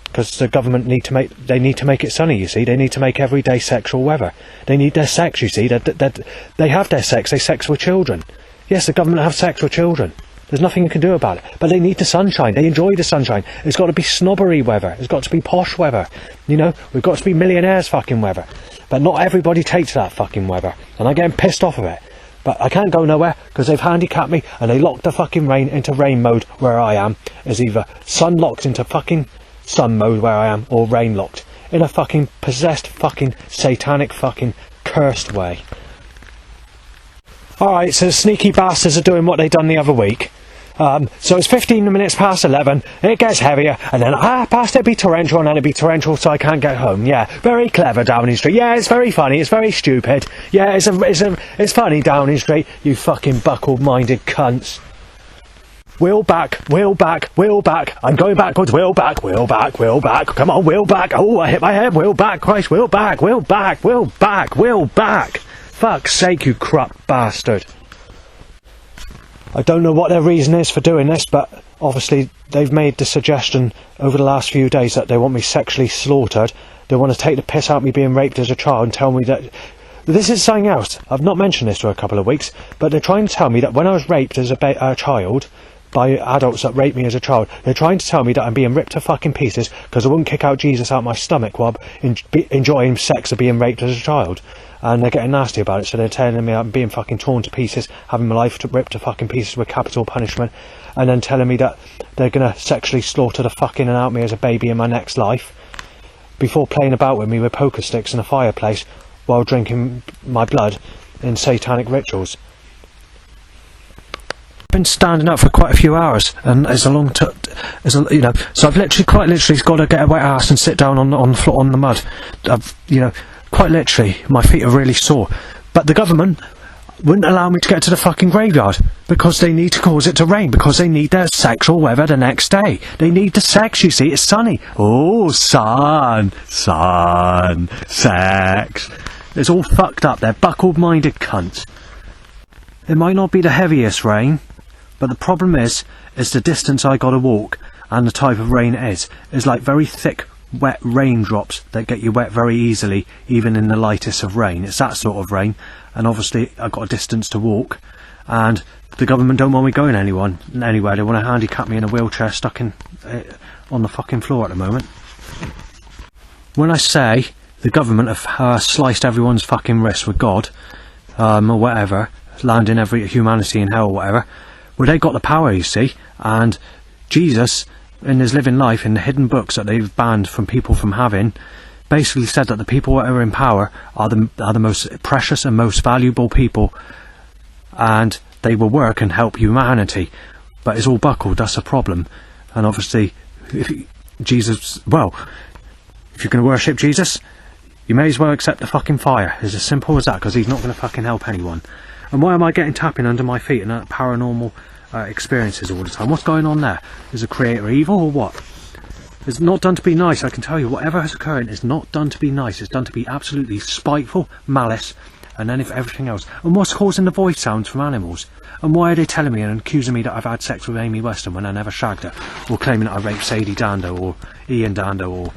Because the government need to make it sunny, you see. They need to make everyday sexual weather. They need their sex, you see. They have their sex. They sex with children. Yes, the government have sex with children. There's nothing you can do about it. But they need the sunshine. They enjoy the sunshine. It's got to be snobbery weather. It's got to be posh weather. You know, we've got to be millionaires fucking weather. But not everybody takes that fucking weather. And I'm getting pissed off of it. But I can't go nowhere because they've handicapped me and they locked the fucking rain into rain mode where I am. Is either sun locked into fucking sun mode where I am, or rain locked. In a fucking possessed fucking satanic fucking cursed way. Alright, so the sneaky bastards are doing what they done the other week. So it's 15 minutes past 11, it gets heavier, and then past it'd be torrential, and then it'd be torrential so I can't get home. Yeah, very clever, Downing Street. Yeah, it's very funny, it's very stupid. Yeah, it's funny, Downing Street, you fucking buckle-minded cunts. Wheel back, wheel back, wheel back. I'm going backwards, wheel back, wheel back, wheel back. Come on, wheel back. Oh, I hit my head, wheel back, Christ, wheel back, wheel back, wheel back, wheel back. Fuck's sake, you crap bastard. I don't know what their reason is for doing this, but obviously they've made the suggestion over the last few days that they want me sexually slaughtered. They want to take the piss out of me being raped as a child and tell me that... This is something else. I've not mentioned this for a couple of weeks, but they're trying to tell me that when I was raped as a child, by adults that raped me as a child, they're trying to tell me that I'm being ripped to fucking pieces because I wouldn't kick out Jesus out my stomach while enjoying sex or being raped as a child. And they're getting nasty about it, so they're telling me I'm being fucking torn to pieces, having my life ripped to fucking pieces with capital punishment, and then telling me that they're going to sexually slaughter the fucking and out me as a baby in my next life, before playing about with me with poker sticks in a fireplace while drinking my blood in satanic rituals. I've been standing up for quite a few hours, and it's a long so I've quite literally got to get a wet ass and sit down on the floor on the mud. Quite literally, my feet are really sore. But the government wouldn't allow me to get to the fucking graveyard because they need to cause it to rain, because they need their sexual weather the next day. They need the sex, you see, it's sunny. Oh, sun, sex. It's all fucked up, they're buckled-minded cunts. It might not be the heaviest rain, but the problem is the distance I gotta walk and the type of rain it is like very thick, wet raindrops that get you wet very easily, even in the lightest of rain. It's that sort of rain, and obviously I've got a distance to walk, and the government don't want me going anywhere. They want to handicap me in a wheelchair stuck in on the fucking floor at the moment. When I say the government have sliced everyone's fucking wrist with God, or whatever, landing every humanity in hell or whatever, well, they got the power, you see, and Jesus, in his living life, in the hidden books that they've banned from people from having, basically said that the people that are in power are the most precious and most valuable people, and they will work and help humanity. But it's all buckled, that's a problem. And obviously, if you're going to worship Jesus, you may as well accept the fucking fire. It's as simple as that, because he's not going to fucking help anyone. And why am I getting tapping under my feet and paranormal experiences all the time? What's going on there? Is the creator evil or what? It's not done to be nice, I can tell you. Whatever is occurring is not done to be nice. It's done to be absolutely spiteful, malice, and then everything else. And what's causing the voice sounds from animals? And why are they telling me and accusing me that I've had sex with Amy Weston when I never shagged her? Or claiming that I raped Sadie Dando or Ian Dando or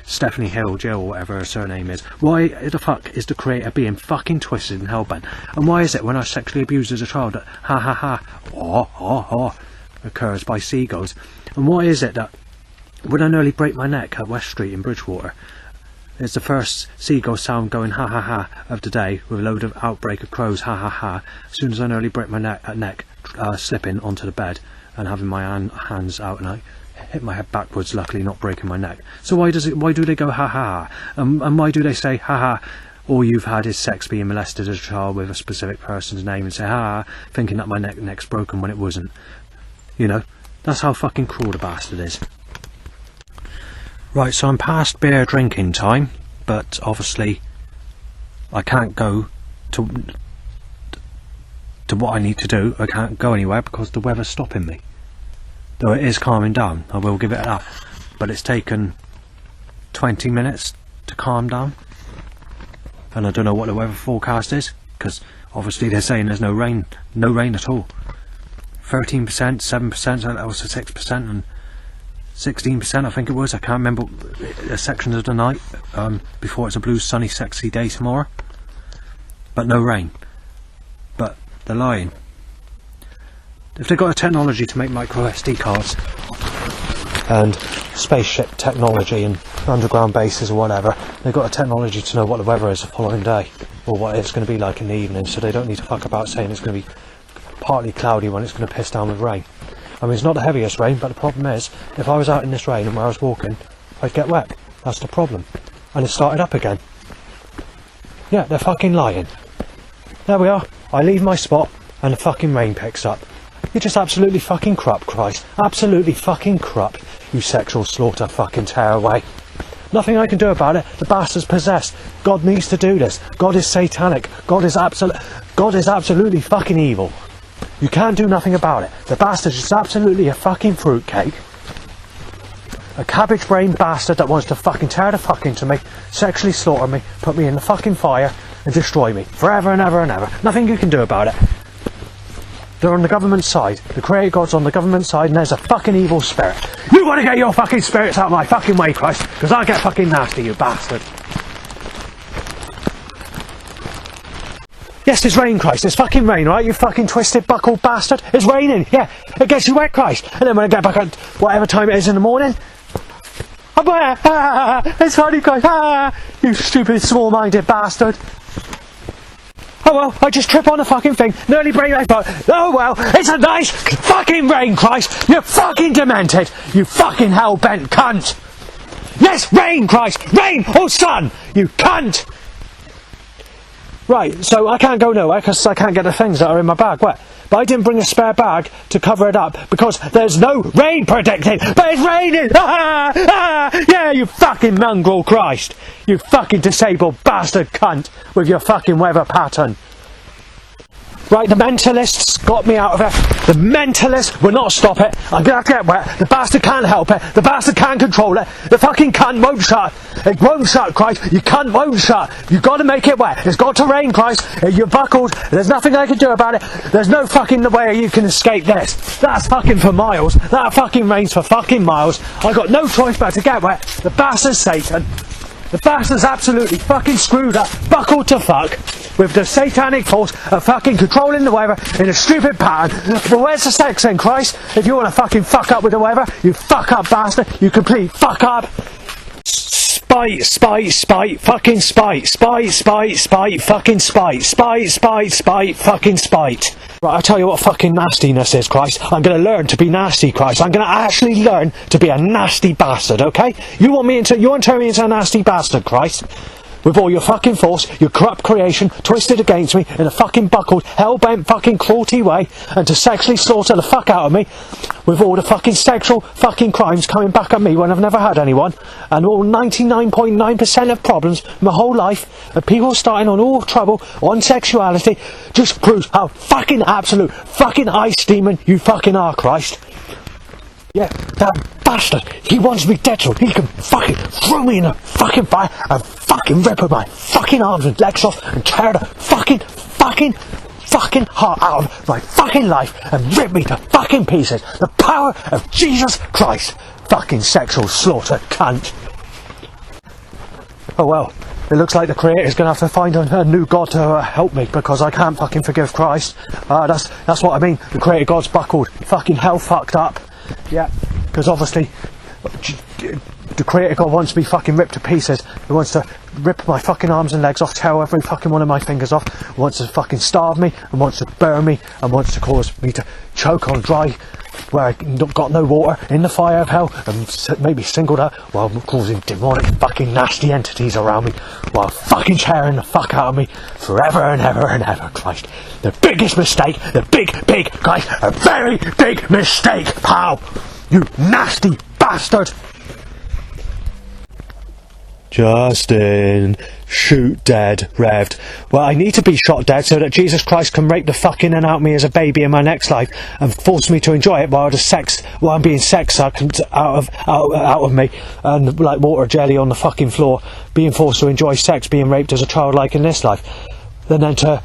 Stephanie Hill, Jill, or whatever her surname is. Why the fuck is the creator being fucking twisted and hellbent? And why is it when I was sexually abused as a child that ha ha ha occurs by seagulls? And why is it that when I nearly break my neck at West Street in Bridgewater, it's the first seagull sound going ha ha ha of the day, with a load of outbreak of crows ha ha ha, as soon as I nearly break my neck slipping onto the bed and having my hands out, and I hit my head backwards, luckily not breaking my neck. So why do they go ha ha ha? And why do they say ha ha, all you've had is sex being molested as a child with a specific person's name, and say ha ha, thinking that my neck's broken when it wasn't? You know, that's how fucking cruel the bastard is. Right, so I'm past beer drinking time, but obviously I can't go to what I need to do. I can't go anywhere because the weather's stopping me. Though it is calming down, I will give it that. But it's taken 20 minutes to calm down. And I don't know what the weather forecast is, because obviously they're saying there's no rain at all. 13%, 7%, that was 6%, and 16% I think it was. I can't remember the sections of the night before it's a blue sunny sexy day tomorrow. But no rain. But they're lying. If they've got a technology to make micro SD cards and spaceship technology and underground bases or whatever, they've got a technology to know what the weather is the following day, or what it's going to be like in the evening, so they don't need to fuck about saying it's going to be partly cloudy when it's going to piss down with rain. I mean, it's not the heaviest rain, but the problem is, if I was out in this rain and where I was walking, I'd get wet. That's the problem. And it started up again. Yeah, they're fucking lying. There we are. I leave my spot and the fucking rain picks up. You're just absolutely fucking corrupt, Christ. Absolutely fucking corrupt, you sexual slaughter fucking tearaway. Nothing I can do about it. The bastard's possessed. God needs to do this. God is satanic. God is absolutely fucking evil. You can't do nothing about it. The bastard's just absolutely a fucking fruitcake. A cabbage-brained bastard that wants to fucking tear the fuck into me, sexually slaughter me, put me in the fucking fire and destroy me. Forever and ever and ever. Nothing you can do about it. They're on the government side. The creator God's on the government side and there's a fucking evil spirit. You want to get your fucking spirits out of my fucking way, Christ, because I get fucking nasty, you bastard. Yes, it's rain, Christ. It's fucking rain, right? You fucking twisted buckled bastard. It's raining. Yeah, it gets you wet, Christ. And then when I get back at whatever time it is in the morning, I'm wet. It's funny, Christ. You stupid small-minded bastard. Oh well, I just trip on the fucking thing, nearly break my foot. Oh well, it's a nice fucking rain, Christ. You're fucking demented. You fucking hell-bent cunt. Yes, rain, Christ. Rain or sun. You cunt. Right, so I can't go nowhere because I can't get the things that are in my bag wet. But I didn't bring a spare bag to cover it up because there's no rain predicted. But it's raining! Yeah, you fucking mongrel Christ! You fucking disabled bastard cunt with your fucking weather pattern. Right, the mentalists got me out of it. The mentalists will not stop it. I'm gonna have to get wet. The bastard can't help it. The bastard can't control it. The fucking cunt won't shut. It won't shut, Christ. You cunt won't shut. You've got to make it wet. It's got to rain, Christ. You're buckled. There's nothing I can do about it. There's no fucking way you can escape this. That's fucking for miles. That fucking rains for fucking miles. I got no choice but to get wet. The bastard's Satan. The bastard's absolutely fucking screwed up, buckled to fuck, with the satanic force of fucking controlling the weather in a stupid pattern. But where's the sex then, Christ? If you want to fucking fuck up with the weather, you fuck up bastard, you complete fuck up. Spite, fucking spite, fucking spite, fucking spite. Right, I'll tell you what fucking nastiness is, Christ. I'm going to learn to be nasty, Christ. I'm going to actually learn to be a nasty bastard, okay? You want to turn me into a nasty bastard, Christ? With all your fucking force, your corrupt creation, twisted against me in a fucking buckled, hell-bent fucking cruelty way, and to sexually slaughter the fuck out of me, with all the fucking sexual fucking crimes coming back at me when I've never had anyone, and all 99.9% of problems my whole life, and people starting on all trouble, on sexuality, just proves how fucking absolute fucking ice demon you fucking are, Christ. Yeah, that bastard, he wants me dead so he can fucking throw me in the fucking fire and fucking rip my fucking arms and legs off and tear the fucking heart out of my fucking life and rip me to fucking pieces. The power of Jesus Christ, fucking sexual slaughter cunt. Oh well, it looks like the Creator's going to have to find a new God to help me because I can't fucking forgive Christ. That's what I mean, the Creator God's buckled, fucking hell fucked up. Yeah, because obviously the Creator God wants me fucking ripped to pieces. He wants to rip my fucking arms and legs off, tear every fucking one of my fingers off, he wants to fucking starve me, and wants to burn me, and wants to cause me to choke on dry, where I got no water, in the fire of hell, and maybe singled out while causing demonic fucking nasty entities around me, while fucking tearing the fuck out of me, forever and ever and ever, Christ. The biggest mistake, the big, Christ, a very big mistake, pal! You nasty bastard! Justin, shoot dead, Rev'd. Well, I need to be shot dead so that Jesus Christ can rape the fuck in and out me as a baby in my next life and force me to enjoy it while I'm being sex sucked out of me and like water jelly on the fucking floor, being forced to enjoy sex, being raped as a child like in this life. Then to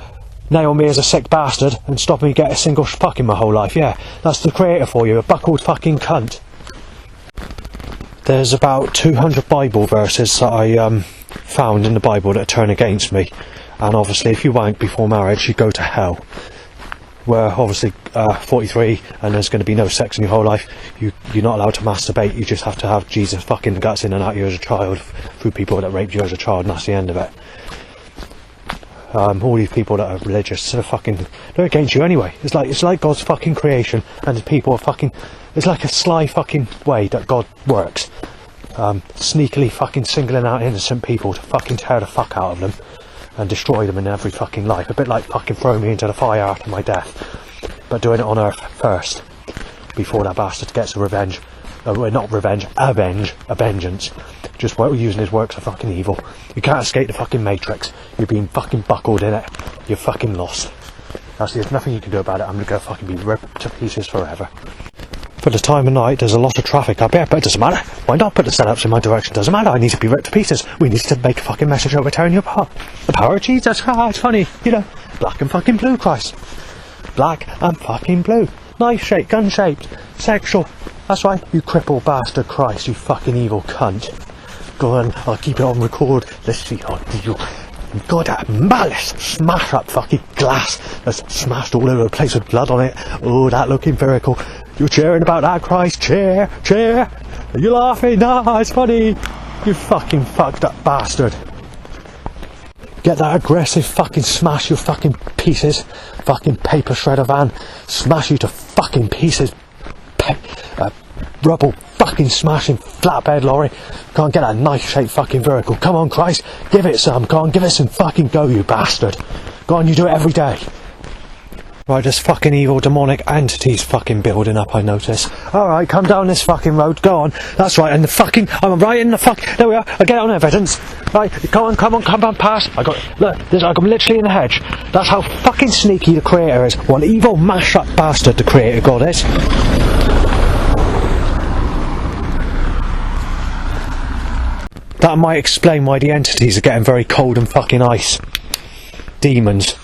nail me as a sick bastard and stop me get a single fuck in my whole life. Yeah, that's the Creator for you, a buckled fucking cunt. There's about 200 Bible verses that I found in the Bible that turn against me, and obviously if you wank before marriage you go to hell. Where obviously 43 and there's going to be no sex in your whole life, you're not allowed to masturbate, you just have to have Jesus fucking guts in and out of you as a child through people that raped you as a child, and that's the end of it. All these people that are religious are fucking, they're against you anyway. It's like God's fucking creation, and the people are fucking, it's like a sly fucking way that God works. Sneakily fucking singling out innocent people to fucking tear the fuck out of them. and destroy them in every fucking life. A bit like fucking throwing me into the fire after my death, but doing it on Earth first, before that bastard gets a revenge. Not revenge, a vengeance. Just using his works of fucking evil. You can't escape the fucking Matrix. You're being fucking buckled in it. You're fucking lost. There's nothing you can do about it. I'm gonna fucking be ripped to pieces forever. For the time of night, there's a lot of traffic up here, but it doesn't matter. Why not put the setups in my direction? Doesn't matter. I need to be ripped to pieces. We need to make a fucking message over tearing you apart. The power of Jesus. It's funny, you know. Black and fucking blue, Christ. Black and fucking blue. Knife shaped, gun shaped, sexual. That's right, you cripple bastard, Christ, you fucking evil cunt. Go on, I'll keep it on record. Let's see how you got that malice. Smash up fucking glass that's smashed all over the place with blood on it. Oh, that looking miracle. You're cheering about that, Christ. Cheer. Are you laughing? Nah, it's funny. You fucking fucked up bastard. Get that aggressive, fucking smash you fucking pieces. Fucking paper shredder van. Smash you to fucking pieces. Rubble fucking smashing flatbed lorry. Can't get a knife shaped fucking vehicle. Come on, Christ, give it some. Go on, give it some fucking go, you bastard. Go on, you do it every day. Right, there's fucking evil demonic entities fucking building up, I notice. Alright, come down this fucking road, go on. That's right, and the fucking, I'm right in the fuck, there we are, I get on evidence. Right, come on past. I'm literally in the hedge. That's how fucking sneaky the creator is. What an evil mash up bastard the creator god is. That might explain why the entities are getting very cold and fucking ice. Demons.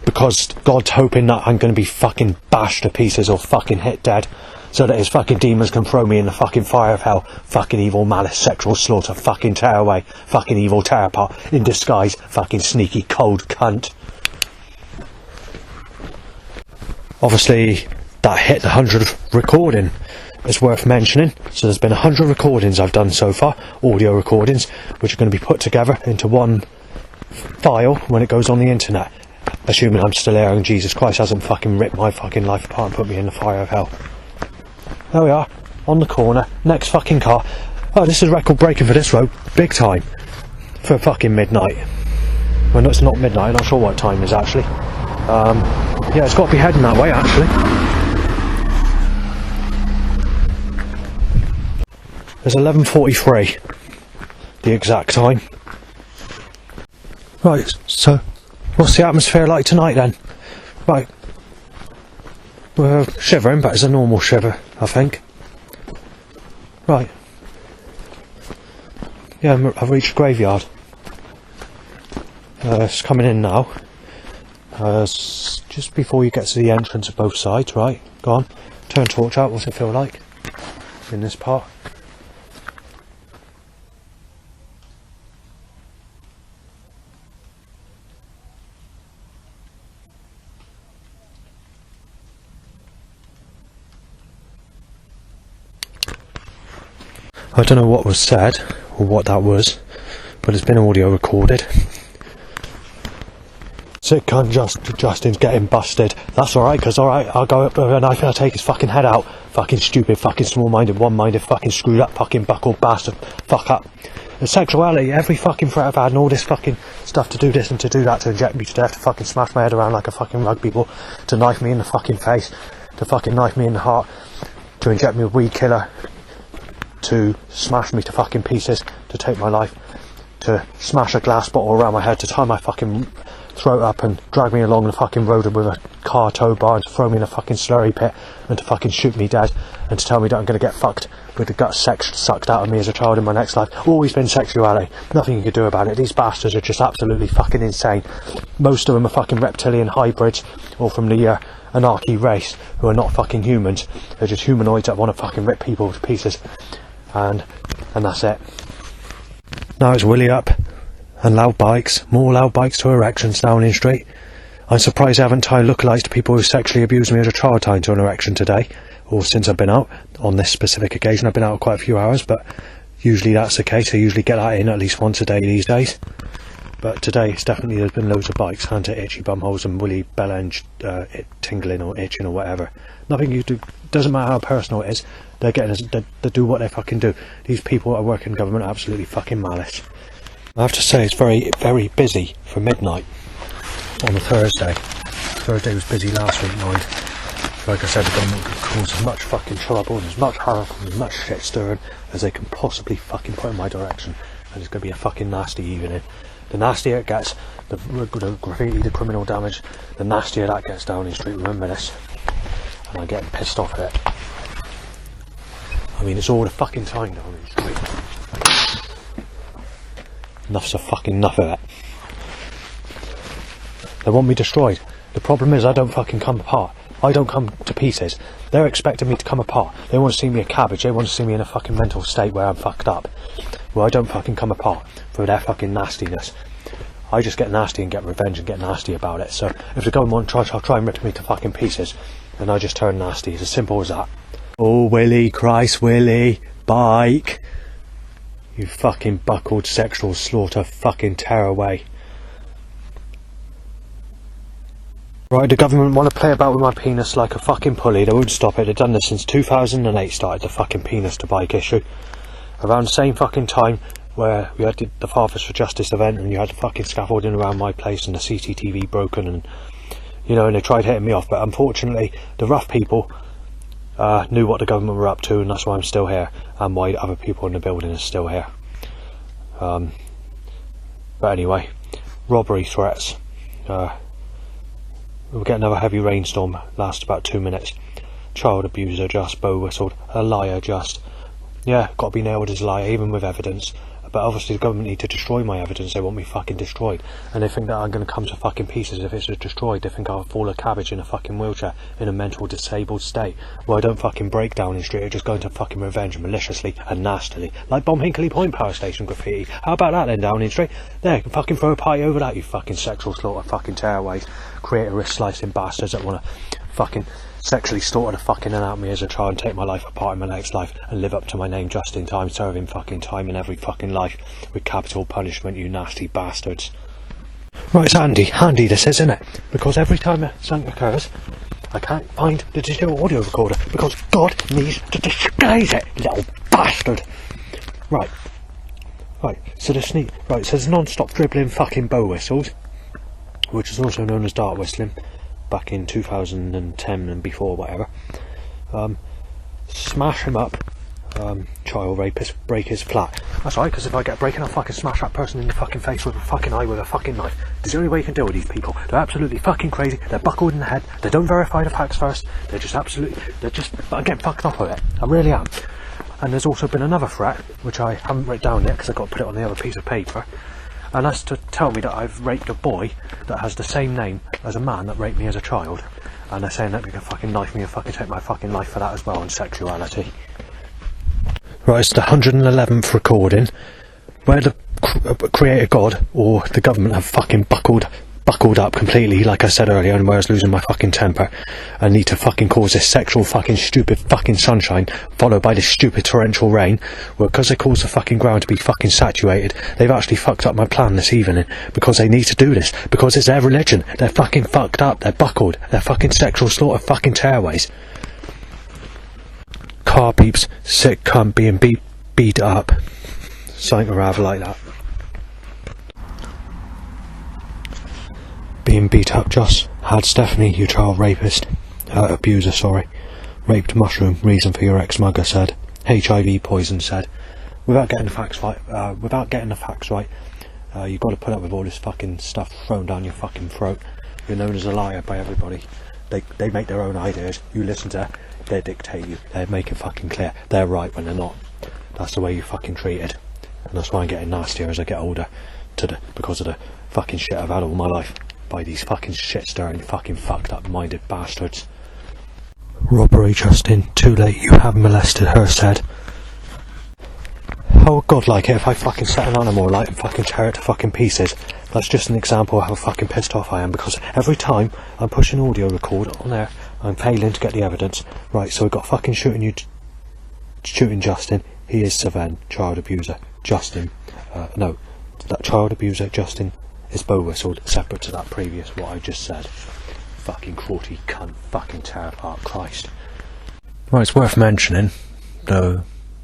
Because God's hoping that I'm going to be fucking bashed to pieces or fucking hit dead, so that his fucking demons can throw me in the fucking fire of hell. Fucking evil malice, sexual slaughter, fucking tear away, fucking evil tear apart, in disguise, fucking sneaky cold cunt. Obviously, that hit the 100th recording. It's worth mentioning. So there's been 100 recordings I've done so far, audio recordings, which are going to be put together into one file when it goes on the internet. Assuming I'm still here and Jesus Christ hasn't fucking ripped my fucking life apart and put me in the fire of hell. There we are, on the corner, next fucking car. Oh, this is record breaking for this road, big time. For fucking midnight. Well, no, it's not midnight, I'm not sure what time it is actually. Yeah, it's got to be heading that way actually. It's 11:43, the exact time. Right, so what's the atmosphere like tonight then? Right, we're shivering, but it's a normal shiver, I think. Right, yeah, I've reached the graveyard. It's coming in now. Just before you get to the entrance of both sides, right? Go on, turn torch out, what's it feel like in this part? I don't know what was said, or what that was, but it's been audio recorded. Sick cunt Justin's getting busted. That's alright, because alright, I'll go up with a knife and I'll take his fucking head out. Fucking stupid, fucking small-minded, one-minded, fucking screwed up, fucking buckled bastard. Fuck up. And sexuality, every fucking threat I've had and all this fucking stuff to do this and to do that, to inject me to death, to fucking smash my head around like a fucking rugby ball, to knife me in the fucking face, to fucking knife me in the heart, to inject me with weed killer, to smash me to fucking pieces, to take my life, to smash a glass bottle around my head, to tie my fucking throat up and drag me along the fucking road with a car tow bar, and to throw me in a fucking slurry pit, and to fucking shoot me dead, and to tell me that I'm going to get fucked with the gut sex sucked out of me as a child in my next life. Always been sexuality. Nothing you can do about it. These bastards are just absolutely fucking insane. Most of them are fucking reptilian hybrids, or from the anarchy race, who are not fucking humans. They're just humanoids that want to fucking rip people to pieces. And that's it. Now it's Willie up and loud bikes, more loud bikes to erections down in street. I'm surprised I haven't tied lookalikes to people who sexually abused me as a child tying to an erection today, or since I've been out. On this specific occasion I've been out quite a few hours, but usually that's the case. I usually get that in at least once a day these days. But today it's definitely, there's been loads of bikes, Hunter itchy bumholes and Willie Bella and tingling or itching or whatever. Nothing you do, doesn't matter how personal it is, they do what they fucking do. These people that work in government are absolutely fucking malice. I have to say it's very, very busy for midnight on a Thursday. Thursday was busy last week night. Like I said, the government could cause as much fucking trouble and as much havoc and as much shit stirring as they can possibly fucking put in my direction. And it's going to be a fucking nasty evening. The nastier it gets, the graffiti, the criminal damage, the nastier that gets Downing Street, remember this. And I'm getting pissed off at it. I mean, it's all the fucking time Downing Street. Enough's a fucking enough of it. They want me destroyed. The problem is I don't fucking come apart. I don't come to pieces. They're expecting me to come apart. They want to see me a cabbage. They want to see me in a fucking mental state where I'm fucked up. Well, I don't fucking come apart for their fucking nastiness. I just get nasty and get revenge and get nasty about it. So if the government try and rip me to fucking pieces, then I just turn nasty. It's as simple as that. Oh, Willie, Christ, Willie, bike. You fucking buckled sexual slaughter fucking tearaway. Right, the government want to play about with my penis like a fucking pulley. They won't stop it. They've done this since 2008, started the fucking penis to bike issue. Around the same fucking time where we had the Fathers for Justice event and you had the fucking scaffolding around my place and the CCTV broken and, you know, and they tried hitting me off. But unfortunately, the rough people knew what the government were up to, and that's why I'm still here and why other people in the building are still here. But anyway, robbery threats. We'll get another heavy rainstorm, lasts about 2 minutes. Child abuser just, bow whistled. A liar just. Yeah, got to be nailed as a liar, even with evidence. But obviously the government need to destroy my evidence. They want me fucking destroyed. And they think that I'm going to come to fucking pieces if it's destroyed. They think I'll fall a cabbage in a fucking wheelchair, in a mental disabled state. Well, I don't fucking break down in street. I just go into fucking revenge maliciously and nastily. Like Bomb Hinkley Point Power Station graffiti. How about that then, Downing Street? There, you can fucking throw a party over that, you fucking sexual slaughter fucking tearaways. Creator wrist slicing bastards that want to fucking sexually slaughter the fucking and out me as a child and take my life apart in my next life and live up to my name just in time, serving fucking time in every fucking life with capital punishment, you nasty bastards. Right, it's handy this is, isn't it? Because every time something occurs, I can't find the digital audio recorder because God needs to disguise it, little bastard. Right, so there's non-stop dribbling fucking bow whistles, which is also known as dart whistling, back in 2010 and before, whatever. Smash him up, child rapist, break his flat. That's right, because if I get breaking, I'll fucking smash that person in the fucking face with a fucking eye with a fucking knife. It's the only way you can deal with these people. They're absolutely fucking crazy, they're buckled in the head, they don't verify the facts first, I'm getting fucked off with it, I really am. And there's also been another threat, which I haven't written down yet because I've got to put it on the other piece of paper. And that's to tell me that I've raped a boy that has the same name as a man that raped me as a child. And they're saying that they can fucking knife me and fucking take my fucking life for that as well, and sexuality. Right, it's the 111th recording where the creator God or the government have fucking buckled up completely, like I said earlier, and where I was losing my fucking temper and need to fucking cause this sexual fucking stupid fucking sunshine followed by this stupid torrential rain. Well, because they caused the fucking ground to be fucking saturated, they've actually fucked up my plan this evening because they need to do this, because it's their religion. They're fucking fucked up, they're buckled, they're fucking sexual slaughter fucking tearaways. Car beeps, sick cunt being beat up, something or other like that. Being beat up just had Stephanie, you child abuser, raped mushroom, reason for your ex-mugger said, HIV poison said. Without getting the facts right, you've got to put up with all this fucking stuff thrown down your fucking throat. You're known as a liar by everybody. They make their own ideas, you listen to, they dictate you, they make it fucking clear, they're right when they're not. That's the way you're fucking treated. And that's why I'm getting nastier as I get older, because of the fucking shit I've had all my life. By these fucking shit-stirring, fucking fucked up minded bastards. Robbery, Justin. Too late, you have molested her, said. How would God like it if I fucking set an animal alight and fucking tear it to fucking pieces? That's just an example of how fucking pissed off I am, because every time I'm pushing audio record on there, I'm failing to get the evidence. Right, so we've got fucking shooting Justin. He is Savan, child abuser. Justin, that child abuser, Justin, is bow whistled, separate to that previous what I just said. Fucking crawty cunt, fucking tear apart, Christ. Right, it's worth mentioning, though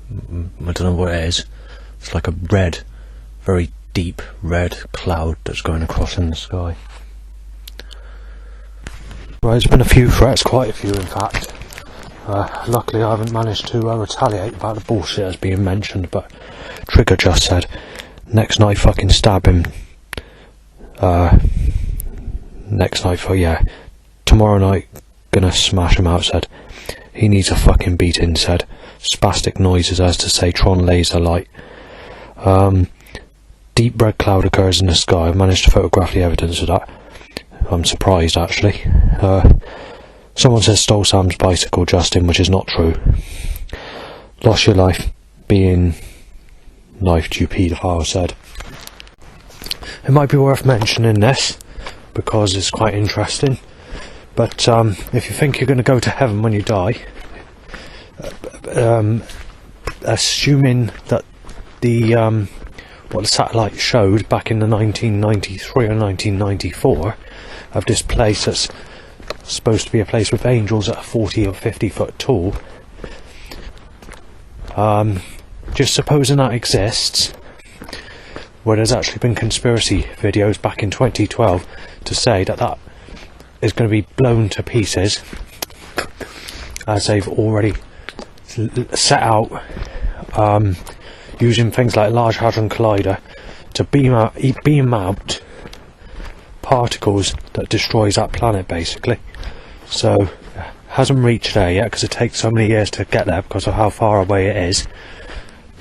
I don't know what it is. It's like a red, very deep red cloud that's going across in the sky. Right, there's been a few threats, quite a few in fact. Luckily I haven't managed to retaliate about the bullshit that's being mentioned, but Trigger just said, next night fucking stab him. Next night, tomorrow night gonna smash him out, said. He needs a fucking beating, said. Spastic noises as to say Tron laser light. Deep red cloud occurs in the sky. I've managed to photograph the evidence of that. I'm surprised actually. Someone says stole Sam's bicycle, Justin, which is not true. Lost your life being knifed, you paedophile, said. It might be worth mentioning this because it's quite interesting, but if you think you're going to go to heaven when you die, assuming that the what the satellite showed back in the 1993 or 1994 of this place that's supposed to be a place with angels that are 40 or 50 foot tall, just supposing that exists, where there's actually been conspiracy videos back in 2012 to say that that is going to be blown to pieces, as they've already set out using things like Large Hadron Collider to beam out particles that destroys that planet basically. So hasn't reached there yet because it takes so many years to get there because of how far away it is,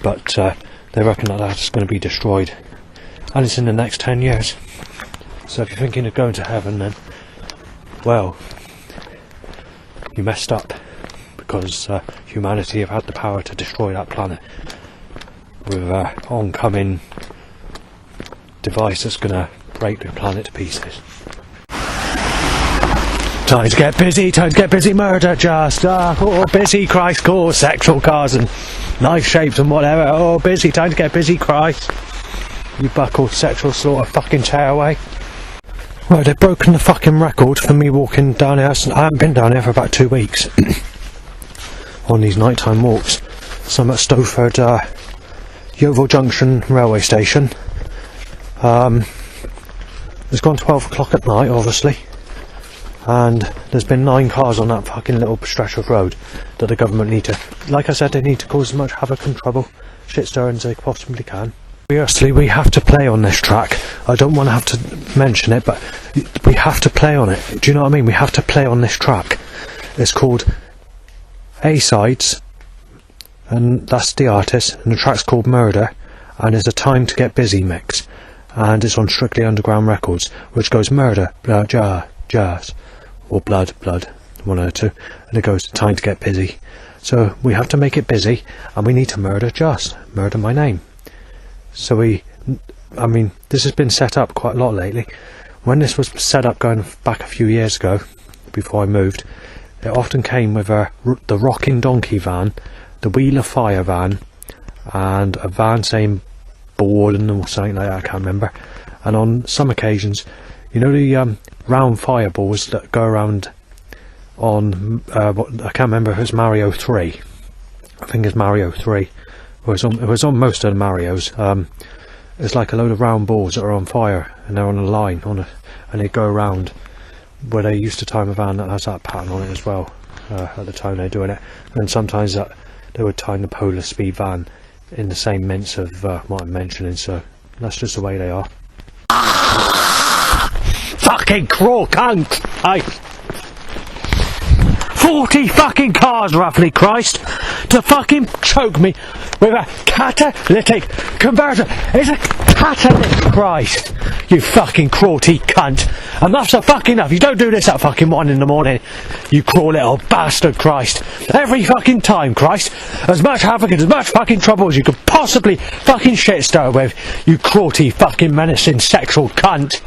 but they reckon that that's going to be destroyed, and it's in the next 10 years. So if you're thinking of going to heaven, then well, you messed up, because humanity have had the power to destroy that planet with an oncoming device that's going to break the planet to pieces. Time to get busy, murder just, busy, Christ, cause, sexual cars and knife shapes and whatever, busy, time to get busy, Christ. You buckled sexual slaughter fucking tearaway. Right, they've broken the fucking record for me walking down here. I haven't been down here for about 2 weeks on these nighttime walks. So I'm at Stowford Yeovil Junction railway station. It's gone 12 o'clock at night, obviously, and there's been 9 cars on that fucking little stretch of road that the government need to, like I said, they need to cause as much havoc and trouble, shit stirring as they possibly can. Seriously, we have to play on this track. I don't want to have to mention it, but we have to play on it. Do you know what I mean? We have to play on this track. It's called A-Sides, and that's the artist, and the track's called Murder, and it's a Time to Get Busy mix, and it's on Strictly Underground Records, which goes murder, jazz, or blood, one of the two, and it goes Time to Get Busy. So we have to make it busy, and we need to murder my name. So this has been set up quite a lot lately. When this was set up going back a few years ago, before I moved, it often came with the Rocking Donkey van, the Wheel of Fire van, and a van saying Borden or something like that, I can't remember. And on some occasions, you know the round fireballs that go around on, I can't remember if it's Mario 3. I think it's Mario 3. It was on most of the Marios. It's like a load of round balls that are on fire, and they're on a line, and they go around, where they used to time a van that has that pattern on it as well, at the time they're doing it. And sometimes they would time the Polar Speed van in the same mints of what I'm mentioning, so that's just the way they are. Fucking crawl cunt! 40 fucking cars, roughly, Christ, to fucking choke me with a catalytic converter. It's a catalytic, Christ, you fucking cruelty cunt. Enough's a fucking enough. You don't do this at fucking 1 in the morning, you cruel little bastard, Christ. Every fucking time, Christ, as much havoc and as much fucking trouble as you could possibly fucking shit stir with, you cruelty fucking menacing sexual cunt.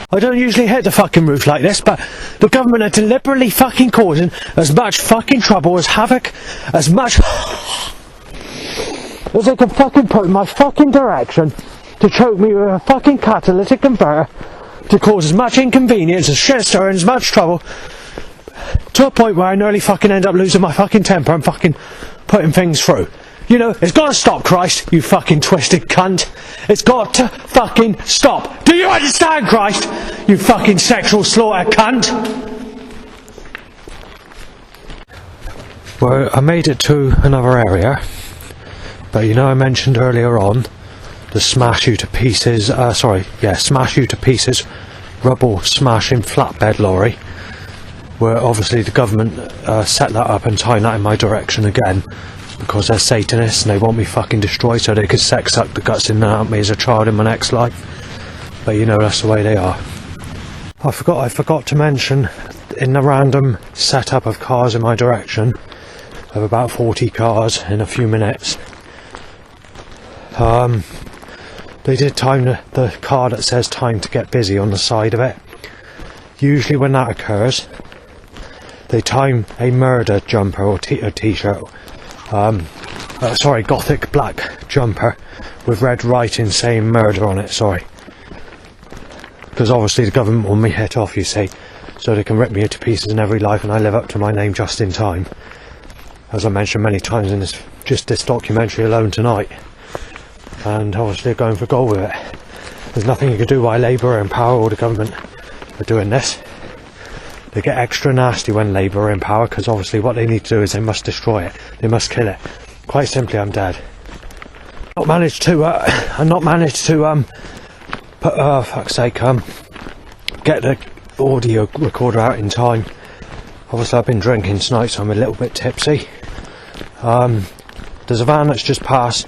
I don't usually hit the fucking roof like this, but the government are deliberately fucking causing as much fucking trouble, as havoc, as much as they can fucking put in my fucking direction to choke me with a fucking catalytic converter, to cause as much inconvenience, as shit stirring, as much trouble, to a point where I nearly fucking end up losing my fucking temper and fucking putting things through. You know, it's got to stop, Christ, you fucking twisted cunt. It's got to fucking stop. Do you understand, Christ? You fucking sexual slaughter cunt. Well, I made it to another area, but you know I mentioned earlier on the smash you to pieces, smash you to pieces rubble smashing flatbed lorry, where obviously the government set that up and timed that in my direction again, because they're Satanists and they want me fucking destroyed so they could sex suck the guts in and out of me as a child in my next life. But you know, that's the way they are. I forgot to mention, in the random setup of cars in my direction, of about 40 cars in a few minutes, they did time the car that says time to get busy on the side of it. Usually when that occurs, they time a murder jumper or t-shirt, gothic black jumper with red writing saying murder on it, because obviously the government want me hit off, you see, so they can rip me to pieces in every life, and I live up to my name just in time, as I mentioned many times in this documentary alone tonight. And obviously they're going for gold with it. There's nothing you can do while Labour are in power or the government are doing this. They get extra nasty when Labour are in power, because obviously what they need to do is they must destroy it. They must kill it. Quite simply, I'm dead. Not managed to get the audio recorder out in time. Obviously I've been drinking tonight, so I'm a little bit tipsy. There's a van that's just passed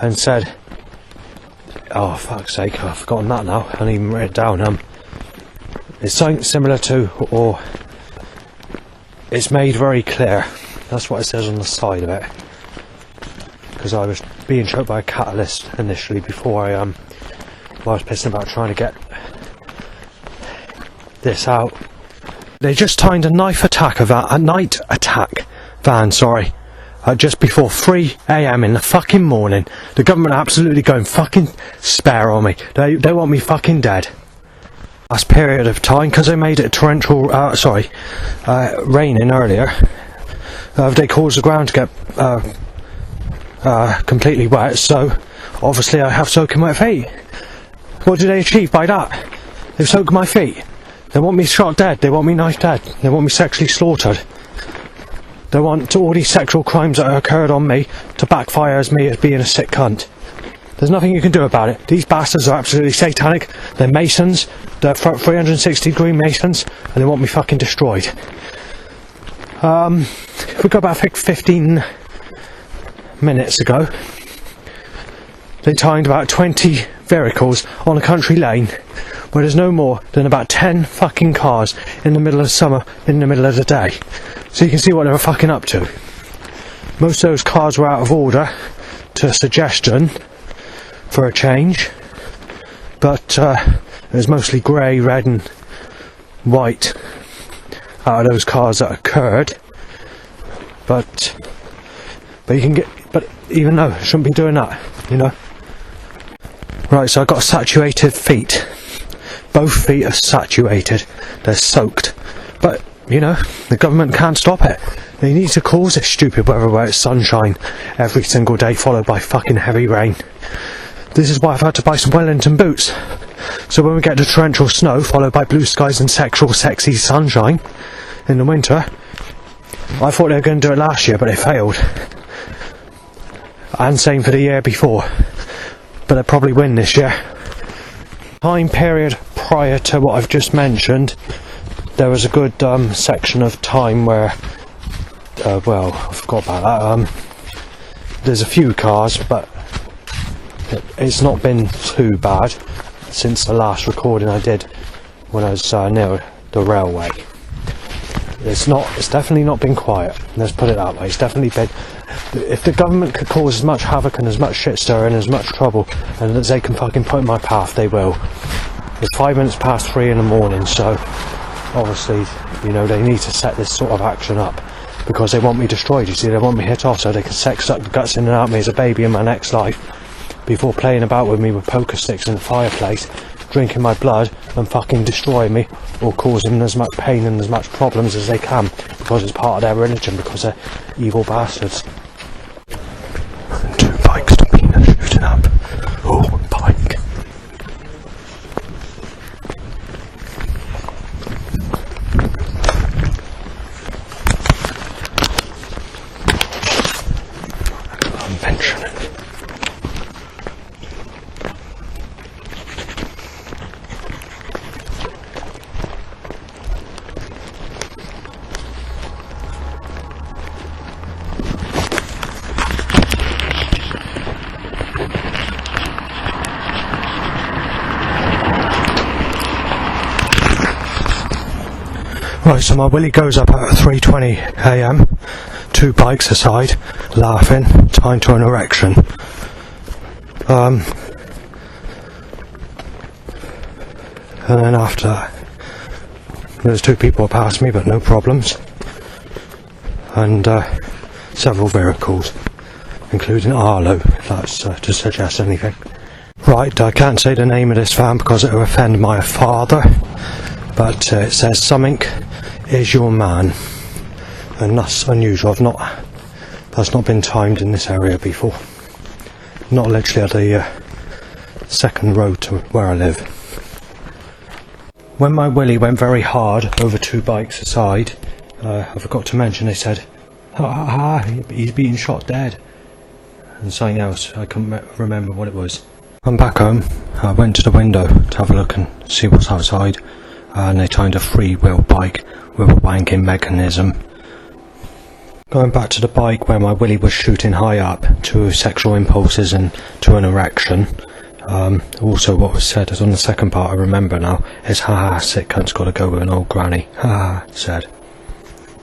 and said, oh fuck's sake, I've forgotten that now, I haven't even written it down. It's something similar to, or it's made very clear, that's what it says on the side of it, because I was being choked by a catalyst initially before I was pissing about trying to get this out. They just timed a night attack van, just before 3 AM in the fucking morning. The government are absolutely going fucking spare on me. They want me fucking dead. Last period of time, because they made it torrential, raining earlier, they caused the ground to get completely wet, so obviously I have soaking wet feet. What do they achieve by that? They've soaked my feet. They want me shot dead, they want me knife dead, they want me sexually slaughtered. They want all these sexual crimes that occurred on me to backfire as me as being a sick cunt. There's nothing you can do about it. These bastards are absolutely satanic. They're Masons. They're 360-degree Masons, and they want me fucking destroyed. If we go back 15 minutes ago, they timed about 20 vehicles on a country lane where there's no more than about 10 fucking cars in the middle of summer, in the middle of the day. So you can see what they were fucking up to. Most of those cars were out of order to suggestion for a change, but it was mostly grey, red and white out of those cars that occurred. But you can get, but even though I shouldn't be doing that, you know. Right, so I've got saturated feet. Both feet are saturated. They're soaked. But, you know, the government can't stop it. They need to cause this stupid weather where it's sunshine every single day followed by fucking heavy rain. This is why I've had to buy some Wellington boots. So when we get the torrential snow followed by blue skies and sexy sunshine in the winter, I thought they were going to do it last year, but they failed. And same for the year before. But they'll probably win this year. Time period prior to what I've just mentioned, there was a good section of time where, I forgot about that. There's a few cars, but it's not been too bad since the last recording I did when I was near the railway. It's definitely not been quiet, let's put it that way. It's definitely been, if the government could cause as much havoc and as much shit stir and as much trouble and as they can fucking put in my path, they will. It's 5 minutes past 3 in the morning, so obviously, you know, they need to set this sort of action up because they want me destroyed, you see. They want me hit off so they can sex suck the guts in and out of me as a baby in my next life before playing about with me with poker sticks in the fireplace, drinking my blood and fucking destroying me or causing as much pain and as much problems as they can because it's part of their religion, because they're evil bastards. Oh, bike. I'm mentioning. Right, so my Willie goes up at 3:20 AM, 2 bikes aside, laughing, time to an erection. And then after that, there's 2 people past me, but no problems. And several vehicles, including Arlo, if that's to suggest anything. Right, I can't say the name of this van because it will offend my father, but it says something is your man, and that's unusual. That's not been timed in this area before. Not literally at the second road to where I live. When my Willie went very hard over 2 bikes aside, I forgot to mention they said, he's being shot dead, and something else, I couldn't remember what it was. I'm back home. I went to the window to have a look and see what's outside, and they timed a 3-wheel bike with a wanking mechanism. Going back to the bike where my Willie was shooting high up to sexual impulses and to an erection. Also what was said is on the second part, I remember now, is sick cunt's gotta go with an old granny, said.